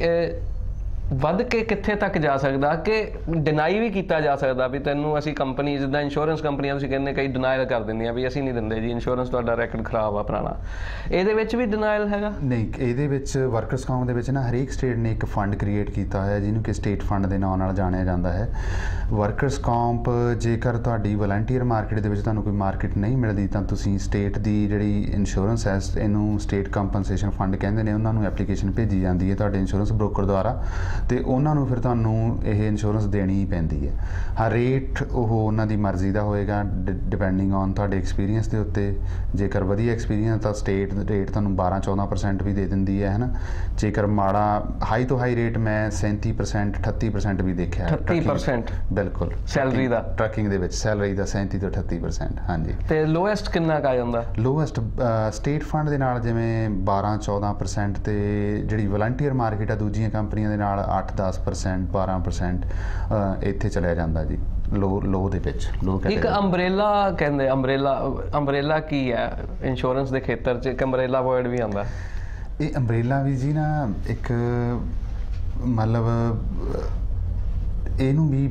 ਵੱਧ ਕੇ ਕਿੱਥੇ ਤੱਕ ਜਾ ਸਕਦਾ ਕਿ ਡਿਨਾਈ ਵੀ ਕੀਤਾ ਜਾ ਸਕਦਾ ਵੀ ਤੈਨੂੰ ਅਸੀਂ ਕੰਪਨੀ ਜਿੱਦਾਂ ਇੰਸ਼ੋਰੈਂਸ ਕੰਪਨੀਆਂ ਤੁਸੀਂ ਕਹਿੰਦੇ ਕਈ ਡਿਨਾਇਲ ਕਰ ਦਿੰਦੀਆਂ ਵੀ ਅਸੀਂ ਨਹੀਂ ਦਿੰਦੇ ਜੀ ਇੰਸ਼ੋਰੈਂਸ, ਤੁਹਾਡਾ ਰੈਕਡ ਖਰਾਬ ਆ ਪੁਰਾਣਾ। ਇਹਦੇ ਵਿੱਚ ਵੀ ਡਿਨਾਇਲ ਹੈਗਾ? ਨਹੀਂ, ਇਹਦੇ ਵਿੱਚ ਵਰਕਰਸ ਕੰਪ ਦੇ ਵਿੱਚ ਨਾ ਹਰੇਕ ਸਟੇਟ ਨੇ ਇੱਕ ਫੰਡ ਕ੍ਰੀਏਟ ਕੀਤਾ ਹੋਇਆ ਜਿਹਨੂੰ ਕਿ ਸਟੇਟ ਫੰਡ ਦੇ ਨਾਂ ਨਾਲ ਜਾਣਿਆ ਜਾਂਦਾ ਹੈ। ਵਰਕਰਸ ਕੰਪ ਜੇਕਰ ਤੁਹਾਡੀ ਵਲੰਟੀਅਰ ਮਾਰਕੀਟ ਦੇ ਵਿੱਚ ਤੁਹਾਨੂੰ ਕੋਈ ਮਾਰਕੀਟ ਨਹੀਂ ਮਿਲਦੀ ਤਾਂ ਤੁਸੀਂ ਸਟੇਟ ਦੀ ਜਿਹੜੀ ਇੰਸ਼ੋਰੈਂਸ ਹੈ, ਇਹਨੂੰ ਸਟੇਟ ਕੰਪਨਸੇਸ਼ਨ ਫੰਡ ਕਹਿੰਦੇ ਨੇ, ਉਹਨਾਂ ਨੂੰ ਐਪਲੀਕੇਸ਼ਨ ਭੇਜੀ ਜਾਂਦੀ ਹੈ ਤੁਹਾਡੇ ਇੰਸ਼ੋਰੈਂਸ ਬ੍ਰੋਕਰ ਦੁਆਰਾ ਤੇ ਉਹਨਾਂ ਨੂੰ ਫਿਰ ਤੁਹਾਨੂੰ ਇਹ ਇੰਸ਼ੋਰੈਂਸ ਦੇਣੀ ਹੀ ਪੈਂਦੀ ਹੈ। ਹਰ ਰੇਟ ਉਹ ਉਹਨਾਂ ਦੀ ਮਰਜ਼ੀ ਦਾ ਹੋਏਗਾ ਡਿਪੈਂਡਿੰਗ ਔਨ ਤੁਹਾਡੇ ਐਕਸਪੀਰੀਅੰਸ ਦੇ ਉੱਤੇ। ਜੇਕਰ ਵਧੀਆ ਐਕਸਪੀਰੀਅੰਸ ਤਾਂ ਸਟੇਟ ਰੇਟ ਤੁਹਾਨੂੰ 12-14% ਵੀ ਦੇ ਦਿੰਦੀ ਹੈ, ਹੈ ਨਾ। ਜੇਕਰ ਮਾੜਾ ਹਾਈ ਤੋਂ ਹਾਈ ਰੇਟ ਮੈਂ 37% 38% ਵੀ ਦੇਖਿਆ। 38% ਬਿਲਕੁਲ ਸੈਲਰੀ ਦਾ, ਟਰੱਕਿੰਗ ਦੇ ਵਿੱਚ ਸੈਲਰੀ ਦਾ 37 ਤੋਂ 38%। ਹਾਂਜੀ, ਤੇ ਲੋਐਸਟ ਕਿੰਨਾ ਕੁ ਆ ਜਾਂਦਾ? ਲੋਐਸਟ ਸਟੇਟ ਫੰਡ ਦੇ ਨਾਲ ਜਿਵੇਂ 12-14% ਤੇ ਜਿਹੜੀ ਵਲੰਟੀਅਰ ਮਾਰਕੀਟ ਆ ਦੂਜੀਆਂ ਕੰਪਨੀਆਂ ਦੇ ਨਾਲ 8-10% 12% ਇੱਥੇ ਚਲਿਆ ਜਾਂਦਾ ਜੀ ਲੋ ਦੇ ਵਿੱਚ। ਇੱਕ ਅੰਬਰੇਲਾ ਕਹਿੰਦੇ, ਅੰਬਰੇਲਾ ਕੀ ਹੈ ਇੰਸ਼ੋਰੈਂਸ ਦੇ ਖੇਤਰ 'ਚ? ਇੱਕ ਅੰਬਰੇਲਾ ਵਰਡ ਵੀ ਆਉਂਦਾ। ਇਹ ਅੰਬਰੇਲਾ ਵੀ ਜੀ ਨਾ ਇੱਕ ਮਤਲਬ ਇਹਨੂੰ ਵੀ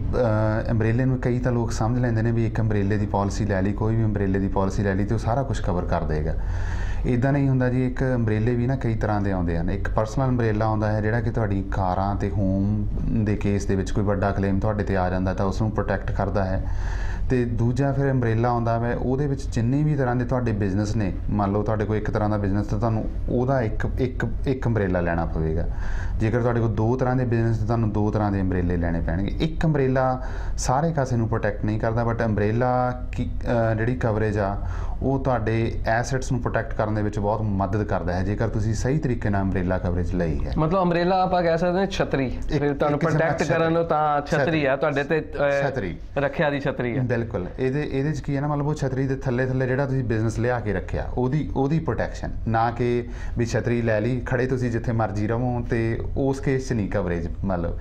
ਅੰਬਰੇਲੇ ਨੂੰ ਕਈ ਤਾਂ ਲੋਕ ਸਮਝ ਲੈਂਦੇ ਨੇ ਵੀ ਇੱਕ ਅੰਬਰੇਲੇ ਦੀ ਪਾਲਿਸੀ ਲੈ ਲਈ, ਕੋਈ ਵੀ ਅੰਬਰੇਲੇ ਦੀ ਪਾਲਿਸੀ ਲੈ ਲਈ ਤੇ ਉਹ ਸਾਰਾ ਕੁਝ ਕਵਰ ਕਰ ਦੇਗਾ। ਇੱਦਾਂ ਨਹੀਂ ਹੁੰਦਾ ਜੀ। ਇੱਕ ਅੰਬਰੇਲੇ ਵੀ ਨਾ ਕਈ ਤਰ੍ਹਾਂ ਦੇ ਆਉਂਦੇ ਹਨ। ਇੱਕ ਪਰਸਨਲ ਅੰਬਰੇਲਾ ਆਉਂਦਾ ਹੈ ਜਿਹੜਾ ਕਿ ਤੁਹਾਡੀ ਕਾਰਾਂ ਤੇ ਹੋਮ ਦੇ ਕੇਸ ਦੇ ਵਿੱਚ ਕੋਈ ਵੱਡਾ ਕਲੇਮ ਤੁਹਾਡੇ ਤੇ ਆ ਜਾਂਦਾ ਤਾਂ ਉਸ ਨੂੰ ਪ੍ਰੋਟੈਕਟ ਕਰਦਾ ਹੈ। ਤੇ ਦੂਜਾ ਫਿਰ ਅੰਬਰੇਲਾ ਆਉਂਦਾ ਹੈ, ਉਹਦੇ ਵਿੱਚ ਜਿੰਨੇ ਵੀ ਤਰ੍ਹਾਂ ਦੇ ਤੁਹਾਡੇ ਬਿਜ਼ਨਸ ਨੇ, ਮੰਨ ਲਓ ਤੁਹਾਡੇ ਕੋਲ ਇੱਕ ਤਰ੍ਹਾਂ ਦਾ ਬਿਜ਼ਨਸ ਤਾਂ ਤੁਹਾਨੂੰ ਉਹਦਾ ਇੱਕ ਅੰਬਰੇਲਾ ਲੈਣਾ ਪਵੇਗਾ। ਜੇਕਰ ਤੁਹਾਡੇ ਕੋਲ 2 ਤਰ੍ਹਾਂ ਦੇ ਬਿਜ਼ਨਸ ਤੇ ਤੁਹਾਨੂੰ 2 ਤਰ੍ਹਾਂ ਦੇ ਅੰਬਰੇਲੇ ਲੈਣੇ ਪੈਣਗੇ। ਇੱਕ ਅੰਬਰੇਲਾ ਸਾਰੇ ਕਾਸੇ ਨੂੰ ਪ੍ਰੋਟੈਕਟ ਨਹੀਂ ਕਰਦਾ, ਬਟ ਅੰਬਰੇਲਾ ਜਿਹੜੀ ਕਵਰੇਜ ਆ ਉਹ ਤੁਹਾਡੇ ਐਸੈਟਸ ਨੂੰ ਪ੍ਰੋਟੈਕਟ ਕਰਨ ਦੇ ਵਿੱਚ ਬਹੁਤ ਮਦਦ ਕਰਦਾ ਹੈ ਜੇਕਰ ਤੁਸੀਂ ਸਹੀ ਤਰੀਕੇ ਨਾਲ ਅੰਬਰੇਲਾ ਕਵਰੇਜ ਲਈ ਹੈ। ਮਤਲਬ ਅੰਬਰੇਲਾ ਆਪਾਂ ਕਹਿ ਸਕਦੇ ਹਾਂ ਛਤਰੀ, ਤੁਹਾਨੂੰ ਪ੍ਰੋਟੈਕਟ ਕਰਨ ਨੂੰ ਤਾਂ ਛਤਰੀ ਆ ਤੁਹਾਡੇ ਤੇ, ਛਤਰੀ ਰੱਖਿਆ ਦੀ ਛਤਰੀ ਹੈ। ਬਿਲਕੁਲ, ਇਹਦੇ 'ਚ ਕੀ ਹੈ ਨਾ, ਮਤਲਬ ਉਹ ਛਤਰੀ ਦੇ ਥੱਲੇ ਜਿਹੜਾ ਤੁਸੀਂ ਬਿਜ਼ਨਸ ਲਿਆ ਕੇ ਰੱਖਿਆ ਉਹਦੀ ਪ੍ਰੋਟੈਕਸ਼ਨ, ਨਾ ਕਿ ਵੀ ਛਤਰੀ ਲੈ ਲਈ ਖੜੇ ਤੁਸੀਂ ਜਿੱਥੇ ਮਰਜ਼ੀ ਰਹੋ ਤੇ ਉਸ ਕੇਸ 'ਚ ਨਹੀਂ ਕਵਰੇਜ। ਮਤਲਬ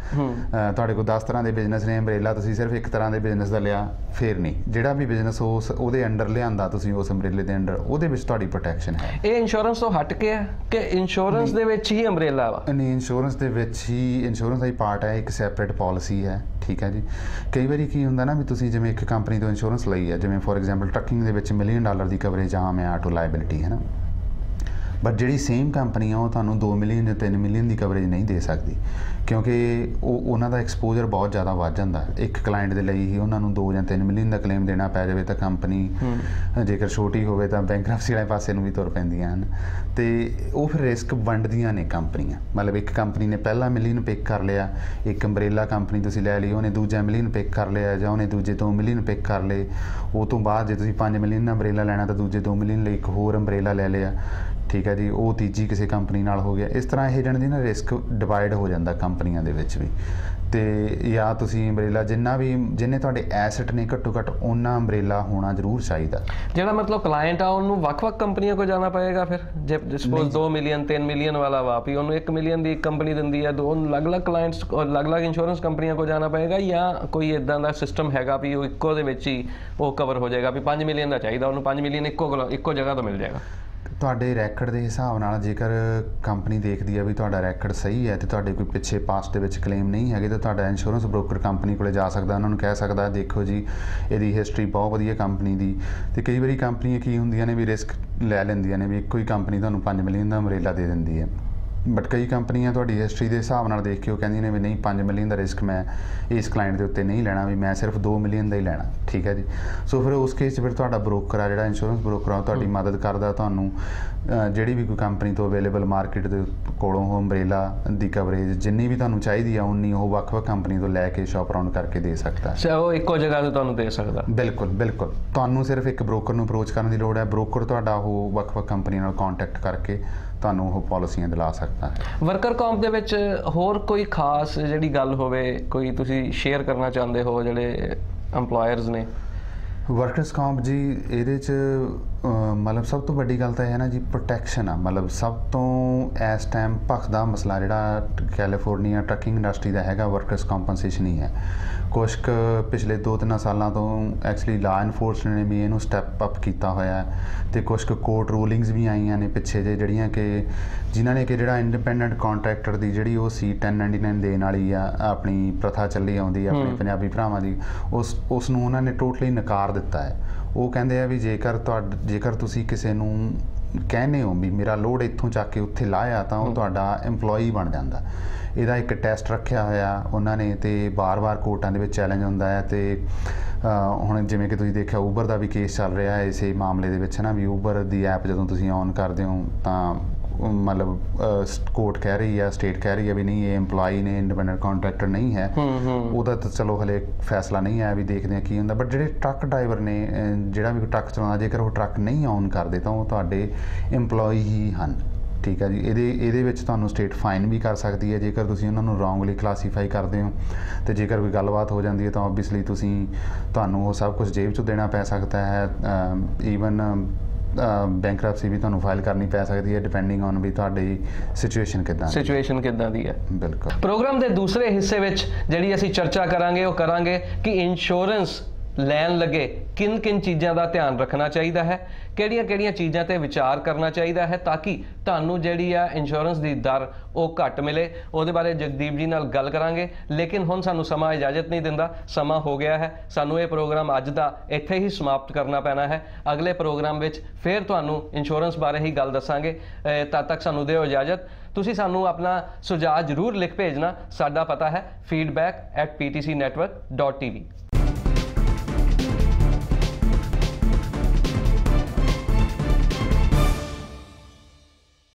ਤੁਹਾਡੇ ਕੋਲ 10 ਤਰ੍ਹਾਂ ਦੇ ਬਿਜ਼ਨਸ ਨੇ, ਅੰਬਰੇਲਾ ਤੁਸੀਂ ਸਿਰਫ ਇੱਕ ਤਰ੍ਹਾਂ ਦੇ ਬਿਜ਼ਨਸ ਦਾ ਲਿਆ, ਫਿਰ ਨਹੀਂ। ਜਿਹੜਾ ਵੀ ਬਿਜ਼ਨਸ ਉਹਦੇ ਅੰਡਰ ਲਿਆਂਦਾ ਤੁਸੀਂ ਉਸ ਅੰਬਰੇਲੇ ਦੇ ਅੰਡਰ, ਉਹਦੇ ਵਿੱਚ ਤੁਹਾਡੀ ਪ੍ਰੋਟੈਕਸ਼ਨ ਹੈ। ਇਹ ਇੰਸ਼ੋਰੈਂਸ ਤੋਂ ਹਟ ਕੇ ਹੈ ਕਿ ਇੰਸ਼ੋਰੈਂਸ ਦੇ ਵਿੱਚ ਹੀ ਅੰਬਰੇਲਾ ਵਾ? ਨਹੀਂ, ਇੰਸ਼ੋਰੈਂਸ ਦੇ ਵਿੱਚ ਹੀ, ਇੰਸ਼ੋਰੈਂਸ ਦਾ ਹੀ ਪਾਰਟ ਹੈ, ਇੱਕ ਸੈਪਰੇਟ ਪਾਲਿਸੀ ਹੈ। ਠੀਕ ਹੈ ਜੀ। ਕਈ ਵਾਰੀ ਕੀ ਹੁੰਦਾ ਨਾ ਵੀ ਤੁਸੀਂ ਜਿਵੇਂ ਇੱਕ ਕੰਪਨੀ ਤੋਂ ਇੰਸ਼ੋਰੈਂਸ ਲਈ ਹੈ, ਜਿਵੇਂ ਫੋਰ ਐਗਜ਼ਾਮਪਲ ਟਰੱਕਿੰਗ ਦੇ ਵਿੱਚ $1 ਮਿਲੀਅਨ ਦੀ ਕਵਰੇਜ ਆਮ ਹੈ, ਆਟੋ ਲਾਇਬਿਲਿਟੀ, ਹੈ ਨਾ। ਬਟ ਜਿਹੜੀ ਸੇਮ ਕੰਪਨੀ ਆ ਉਹ ਤੁਹਾਨੂੰ 2 ਮਿਲੀਅਨ ਜਾਂ 3 ਮਿਲੀਅਨ ਦੀ ਕਵਰੇਜ ਨਹੀਂ ਦੇ ਸਕਦੀ, ਕਿਉਂਕਿ ਉਹਨਾਂ ਦਾ ਐਕਸਪੋਜ਼ਰ ਬਹੁਤ ਜ਼ਿਆਦਾ ਵੱਧ ਜਾਂਦਾ। ਇੱਕ ਕਲਾਇੰਟ ਦੇ ਲਈ ਹੀ ਉਹਨਾਂ ਨੂੰ 2 ਜਾਂ 3 ਮਿਲੀਅਨ ਦਾ ਕਲੇਮ ਦੇਣਾ ਪੈ ਜਾਵੇ ਤਾਂ ਕੰਪਨੀ ਜੇਕਰ ਛੋਟੀ ਹੋਵੇ ਤਾਂ ਬੈਂਕਰਪਸੀ ਵਾਲੇ ਪਾਸੇ ਨੂੰ ਵੀ ਤੁਰ ਪੈਂਦੀਆਂ ਹਨ, ਅਤੇ ਉਹ ਫਿਰ ਰਿਸਕ ਵੰਡਦੀਆਂ ਨੇ ਕੰਪਨੀਆਂ। ਮਤਲਬ ਇੱਕ ਕੰਪਨੀ ਨੇ ਪਹਿਲਾ ਮਿਲੀਅਨ ਪਿਕ ਕਰ ਲਿਆ, ਇੱਕ ਅੰਬਰੇਲਾ ਕੰਪਨੀ ਤੁਸੀਂ ਲੈ ਲਈ, ਉਹਨੇ ਦੂਜਾ ਮਿਲੀਅਨ ਪਿਕ ਕਰ ਲਿਆ, ਜਾਂ ਉਹਨੇ ਦੂਜੇ 2 ਮਿਲੀਅਨ ਪਿਕ ਕਰ ਲਏ। ਉਹ ਤੋਂ ਬਾਅਦ ਜੇ ਤੁਸੀਂ 5 ਮਿਲੀਅਨ ਦਾ ਅੰਬਰੇਲਾ ਲੈਣਾ ਤਾਂ ਦੂਜੇ 2 ਮਿਲੀਅਨ ਲਈ ਇੱਕ ਹੋਰ ਅੰਬਰੇਲਾ ਲੈ ਲਿਆ, ਠੀਕ ਹੈ ਜੀ, ਉਹ ਤੀਜੀ ਕਿਸੇ ਕੰਪਨੀ ਨਾਲ ਹੋ ਗਿਆ। ਇਸ ਤਰ੍ਹਾਂ ਇਹ ਜਾਣੀ ਨਾ ਰਿਸਕ ਡਿਵਾਈਡ ਹੋ ਜਾਂਦਾ ਕੰਪਨੀਆਂ ਦੇ ਵਿੱਚ ਵੀ। ਅਤੇ ਜਾਂ ਤੁਸੀਂ ਅੰਬਰੇਲਾ ਜਿੰਨੇ ਤੁਹਾਡੇ ਐਸਟ ਨੇ ਘੱਟੋ ਘੱਟ ਉਹਨਾਂ ਅੰਬਰੇਲਾ ਹੋਣਾ ਜ਼ਰੂਰ ਚਾਹੀਦਾ। ਜਿਹੜਾ ਮਤਲਬ ਕਲਾਇੰਟ ਆ ਉਹਨੂੰ ਵੱਖ-ਵੱਖ ਕੰਪਨੀਆਂ ਕੋਲ ਜਾਣਾ ਪਏਗਾ ਫਿਰ, ਜੇ ਸਪੋਜ਼ 2 ਮਿਲੀਅਨ 3 ਮਿਲੀਅਨ ਵਾਲਾ ਵਾ ਵੀ ਉਹਨੂੰ 1 ਮਿਲੀਅਨ ਦੀ ਇੱਕ ਕੰਪਨੀ ਦਿੰਦੀ ਹੈ, 2 ਅਲੱਗ-ਅਲੱਗ ਕਲਾਇੰਟਸ ਅਲੱਗ-ਅਲੱਗ ਇੰਸ਼ੋਰੈਂਸ ਕੰਪਨੀਆਂ ਕੋਲ ਜਾਣਾ ਪਏਗਾ, ਜਾਂ ਕੋਈ ਇੱਦਾਂ ਦਾ ਸਿਸਟਮ ਹੈਗਾ ਵੀ ਉਹ ਇੱਕੋ ਦੇ ਵਿੱਚ ਹੀ ਉਹ ਕਵਰ ਹੋ ਜਾਏਗਾ ਵੀ 5 ਮਿਲੀਅਨ ਦਾ ਚਾਹੀਦਾ ਉਹਨੂੰ 5 ਮਿਲੀਅਨ ਇੱਕੋ ਜਗ੍ਹਾ ਤੋਂ ਮਿਲ ਜਾਏਗਾ? ਤੁਹਾਡੇ ਰੈਕਡ ਦੇ ਹਿਸਾਬ ਨਾਲ ਜੇਕਰ ਕੰਪਨੀ ਦੇਖਦੀ ਹੈ ਵੀ ਤੁਹਾਡਾ ਰੈਕਡ ਸਹੀ ਹੈ ਅਤੇ ਤੁਹਾਡੇ ਕੋਈ ਪਿੱਛੇ ਪਾਸਟ ਦੇ ਵਿੱਚ ਕਲੇਮ ਨਹੀਂ ਹੈਗੇ, ਤਾਂ ਤੁਹਾਡਾ ਇੰਸ਼ੋਰੈਂਸ ਬ੍ਰੋਕਰ ਕੰਪਨੀ ਕੋਲ ਜਾ ਸਕਦਾ, ਉਹਨਾਂ ਨੂੰ ਕਹਿ ਸਕਦਾ ਦੇਖੋ ਜੀ ਇਹਦੀ ਹਿਸਟਰੀ ਬਹੁਤ ਵਧੀਆ ਕੰਪਨੀ ਦੀ। ਅਤੇ ਕਈ ਵਾਰੀ ਕੰਪਨੀਆਂ ਕੀ ਹੁੰਦੀਆਂ ਨੇ ਵੀ ਰਿਸਕ ਲੈ ਲੈਂਦੀਆਂ ਨੇ ਵੀ ਇੱਕੋ ਹੀ ਕੰਪਨੀ ਤੁਹਾਨੂੰ 5 ਮਿਲੀਅਨ ਦਾ ਅੰਬਰੇਲਾ ਦੇ ਦਿੰਦੀ ਹੈ, ਬਟ ਕਈ ਕੰਪਨੀਆਂ ਤੁਹਾਡੀ ਹਿਸਟਰੀ ਦੇ ਹਿਸਾਬ ਨਾਲ ਦੇਖ ਕੇ ਉਹ ਕਹਿੰਦੀਆਂ ਨੇ ਵੀ ਨਹੀਂ 5 ਮਿਲੀਅਨ ਦਾ ਰਿਸਕ ਮੈਂ ਇਸ ਕਲਾਇੰਟ ਦੇ ਉੱਤੇ ਨਹੀਂ ਲੈਣਾ, ਵੀ ਮੈਂ ਸਿਰਫ 2 ਮਿਲੀਅਨ ਦਾ ਹੀ ਲੈਣਾ, ਠੀਕ ਹੈ ਜੀ। ਸੋ ਫਿਰ ਉਸ ਕੇਸ 'ਚ ਫਿਰ ਤੁਹਾਡਾ ਬ੍ਰੋਕਰ ਆ ਜਿਹੜਾ ਇੰਸ਼ੋਰੈਂਸ ਬ੍ਰੋਕਰ ਆ ਉਹ ਤੁਹਾਡੀ ਮਦਦ ਕਰਦਾ, ਤੁਹਾਨੂੰ ਜਿਹੜੀ ਵੀ ਕੋਈ ਕੰਪਨੀ ਤੋਂ ਅਵੇਲੇਬਲ ਮਾਰਕੀਟ ਦੇ ਕੋਲੋਂ ਉਹ ਅੰਬਰੇਲਾ ਦੀ ਕਵਰੇਜ ਜਿੰਨੀ ਵੀ ਤੁਹਾਨੂੰ ਚਾਹੀਦੀ ਆ ਉਨੀ ਉਹ ਵੱਖ-ਵੱਖ ਕੰਪਨੀ ਤੋਂ ਲੈ ਕੇ ਸ਼ੌਪ ਅਰਾਊਂਡ ਕਰਕੇ ਦੇ ਸਕਦਾ। ਉਹ ਇੱਕੋ ਜਗ੍ਹਾ ਤੋਂ ਤੁਹਾਨੂੰ ਦੇ ਸਕਦਾ? ਬਿਲਕੁਲ ਬਿਲਕੁਲ। ਤੁਹਾਨੂੰ ਸਿਰਫ ਇੱਕ ਬ੍ਰੋਕਰ ਨੂੰ ਅਪਰੋਚ ਕਰਨ ਦੀ ਲੋੜ ਹੈ, ਬ੍ਰੋਕਰ ਤੁਹਾਡਾ ਉਹ ਵੱਖ-ਵੱਖ ਕੰਪਨੀ ਨਾਲ ਕੰਟੈਕਟ ਕਰਕੇ ਤੁਹਾਨੂੰ ਉਹ ਪਾਲਿਸੀਆਂ ਦਿਲਾ ਸਕਦਾ ਹੈ। ਵਰਕਰ ਕੌਂਪ ਦੇ ਵਿੱਚ ਹੋਰ ਕੋਈ ਖਾਸ ਜਿਹੜੀ ਗੱਲ ਹੋਵੇ, ਕੋਈ ਤੁਸੀਂ ਸ਼ੇਅਰ ਕਰਨਾ ਚਾਹੁੰਦੇ ਹੋ ਜਿਹੜੇ EMPLOYERS ਨੇ? ਵਰਕਰਸ ਕੌਂਪ ਜੀ ਇਹਦੇ 'ਚ ਮਤਲਬ ਸਭ ਤੋਂ ਵੱਡੀ ਗੱਲ ਤਾਂ ਇਹ ਹੈ ਨਾ ਜੀ, ਪ੍ਰੋਟੈਕਸ਼ਨ ਆ। ਮਤਲਬ ਸਭ ਤੋਂ ਇਸ ਟਾਈਮ ਭਖਦਾ ਮਸਲਾ ਜਿਹੜਾ ਕੈਲੀਫੋਰਨੀਆ ਟਰੱਕਿੰਗ ਇੰਡਸਟਰੀ ਦਾ ਹੈਗਾ, ਵਰਕਰਸ ਕੰਪਨਸੇਸ਼ਨ ਹੀ ਹੈ। ਕੁਛ ਕੁ ਪਿਛਲੇ 2-3 ਸਾਲਾਂ ਤੋਂ ਐਕਚੁਅਲੀ ਲਾ ਇਨਫੋਰਸਮੈਂਟ ਨੇ ਵੀ ਇਹਨੂੰ ਸਟੈਪ ਅਪ ਕੀਤਾ ਹੋਇਆ, ਅਤੇ ਕੁਛ ਕੁ ਕੋਰਟ ਰੂਲਿੰਗਸ ਵੀ ਆਈਆਂ ਨੇ ਪਿੱਛੇ ਜਿਹੜੀਆਂ ਕਿ ਜਿਨ੍ਹਾਂ ਨੇ ਕਿ ਜਿਹੜਾ ਇੰਡੀਪੈਂਡੈਂਟ ਕਾਂਟਰੈਕਟਰ ਦੀ ਜਿਹੜੀ ਉਹ ਸੀ 1099 ਦੇਣ ਵਾਲੀ ਆ, ਆਪਣੀ ਪ੍ਰਥਾ ਚੱਲੀ ਆਉਂਦੀ ਆ ਆਪਣੇ ਪੰਜਾਬੀ ਭਰਾਵਾਂ ਦੀ, ਉਸ ਨੂੰ ਉਹਨਾਂ ਨੇ ਟੋਟਲੀ ਨਕਾਰ ਦਿੱਤਾ ਹੈ। ਉਹ ਕਹਿੰਦੇ ਆ ਵੀ ਜੇਕਰ ਤੁਸੀਂ ਕਿਸੇ ਨੂੰ ਕਹਿੰਦੇ ਹੋ ਵੀ ਮੇਰਾ ਲੋਡ ਇੱਥੋਂ ਚੱਕ ਕੇ ਉੱਥੇ ਲਾਇਆ ਤਾਂ ਉਹ ਤੁਹਾਡਾ EMPLOYEE ਬਣ ਜਾਂਦਾ। ਇਹਦਾ ਇੱਕ ਟੈਸਟ ਰੱਖਿਆ ਹੋਇਆ ਉਹਨਾਂ ਨੇ, ਅਤੇ ਬਾਰ-ਬਾਰ ਕੋਰਟਾਂ ਦੇ ਵਿੱਚ ਚੈਲੰਜ ਹੁੰਦਾ ਹੈ। ਅਤੇ ਹੁਣ ਜਿਵੇਂ ਕਿ ਤੁਸੀਂ ਦੇਖਿਆ ਊਬਰ ਦਾ ਵੀ ਕੇਸ ਚੱਲ ਰਿਹਾ ਹੈ ਇਸੇ ਮਾਮਲੇ ਦੇ ਵਿੱਚ, ਹੈ ਨਾ, ਵੀ ਊਬਰ ਦੀ ਐਪ ਜਦੋਂ ਤੁਸੀਂ ਔਨ ਕਰਦੇ ਹੋ ਤਾਂ ਮਤਲਬ ਕੋਰਟ ਕਹਿ ਰਹੀ ਹੈ, ਸਟੇਟ ਕਹਿ ਰਹੀ ਹੈ ਵੀ ਨਹੀਂ ਇਹ EMPLOYEE ਨੇ, ਇੰਡੀਪੈਂਡੈਂਟ ਕਾਂਟਰੈਕਟਰ ਨਹੀਂ ਹੈ। ਉਹਦਾ ਤਾਂ ਚਲੋ ਹਲੇ ਫੈਸਲਾ ਨਹੀਂ ਆਇਆ ਵੀ ਦੇਖਦੇ ਹਾਂ ਕੀ ਹੁੰਦਾ। ਬਟ ਜਿਹੜੇ ਟਰੱਕ ਡਰਾਈਵਰ ਨੇ, ਜਿਹੜਾ ਵੀ ਟਰੱਕ ਚਲਾਉਂਦਾ, ਜੇਕਰ ਉਹ ਟਰੱਕ ਨਹੀਂ ਔਨ ਕਰਦੇ ਤਾਂ ਉਹ ਤੁਹਾਡੇ EMPLOYEE ਹੀ ਹਨ, ਠੀਕ ਹੈ ਜੀ। ਇਹਦੇ ਵਿੱਚ ਤੁਹਾਨੂੰ ਸਟੇਟ ਫਾਈਨ ਵੀ ਕਰ ਸਕਦੀ ਹੈ ਜੇਕਰ ਤੁਸੀਂ ਉਹਨਾਂ ਨੂੰ ਰੋਂਗਲੀ ਕਲਾਸੀਫਾਈ ਕਰਦੇ ਹੋ, ਅਤੇ ਜੇਕਰ ਕੋਈ ਗੱਲਬਾਤ ਹੋ ਜਾਂਦੀ ਹੈ ਤਾਂ ਓਬਵੀਅਸਲੀ ਤੁਹਾਨੂੰ ਉਹ ਸਭ ਕੁਝ ਜੇਬ 'ਚੋਂ ਦੇਣਾ ਪੈ ਸਕਦਾ ਹੈ। ਈਵਨ ਬੈਂਕਰਪਸੀ ਵੀ ਤੁਹਾਨੂੰ ਫਾਈਲ ਕਰਨੀ ਪੈ ਸਕਦੀ ਹੈ, ਡਿਪੈਂਡਿੰਗ ਔਨ ਵੀ ਤੁਹਾਡੀ ਸਿਚੁਏਸ਼ਨ ਕਿੱਦਾਂ ਦੀ ਹੈ। ਬਿਲਕੁਲ। ਪ੍ਰੋਗਰਾਮ ਦੇ ਦੂਸਰੇ ਹਿੱਸੇ ਵਿੱਚ ਜਿਹੜੀ ਅਸੀਂ ਚਰਚਾ ਕਰਾਂਗੇ ਉਹ ਕਰਾਂਗੇ ਕਿ ਇੰਸ਼ੋਰੈਂਸ ਲੈਣ ਲੱਗੇ ਕਿਨ ਚੀਜ਼ਾਂ ਦਾ ਧਿਆਨ ਰੱਖਣਾ ਚਾਹੀਦਾ ਹੈ, ਕਿਹੜੀਆਂ ਚੀਜ਼ਾਂ ਤੇ ਵਿਚਾਰ ਕਰਨਾ ਚਾਹੀਦਾ ਹੈ ਤਾਂ ਕਿ ਤੁਹਾਨੂੰ ਜਿਹੜੀ ਆ ਇੰਸ਼ੋਰੈਂਸ ਦੀ ਦਰ ਉਹ ਘੱਟ ਮਿਲੇ। ਉਹਦੇ ਬਾਰੇ ਜਗਦੀਪ ਜੀ ਨਾਲ ਗੱਲ ਕਰਾਂਗੇ, ਲੇਕਿਨ ਹੁਣ ਸਾਨੂੰ ਸਮਾਂ ਇਜਾਜ਼ਤ ਨਹੀਂ ਦਿੰਦਾ, ਸਮਾਂ ਹੋ ਗਿਆ ਹੈ। ਸਾਨੂੰ ਇਹ ਪ੍ਰੋਗਰਾਮ ਅੱਜ ਦਾ ਇੱਥੇ ਹੀ ਸਮਾਪਤ ਕਰਨਾ ਪੈਣਾ ਹੈ। ਅਗਲੇ ਪ੍ਰੋਗਰਾਮ ਵਿੱਚ ਫਿਰ ਤੁਹਾਨੂੰ ਇੰਸ਼ੋਰੈਂਸ ਬਾਰੇ ਹੀ ਗੱਲ ਦੱਸਾਂਗੇ। ਤਦ ਤੱਕ ਸਾਨੂੰ ਦਿਓ ਇਜਾਜ਼ਤ। ਤੁਸੀਂ ਸਾਨੂੰ ਆਪਣਾ ਸੁਝਾਅ ਜ਼ਰੂਰ ਲਿਖ ਭੇਜਣਾ। ਸਾਡਾ ਪਤਾ ਹੈ feedback@ptcnetwork.tv।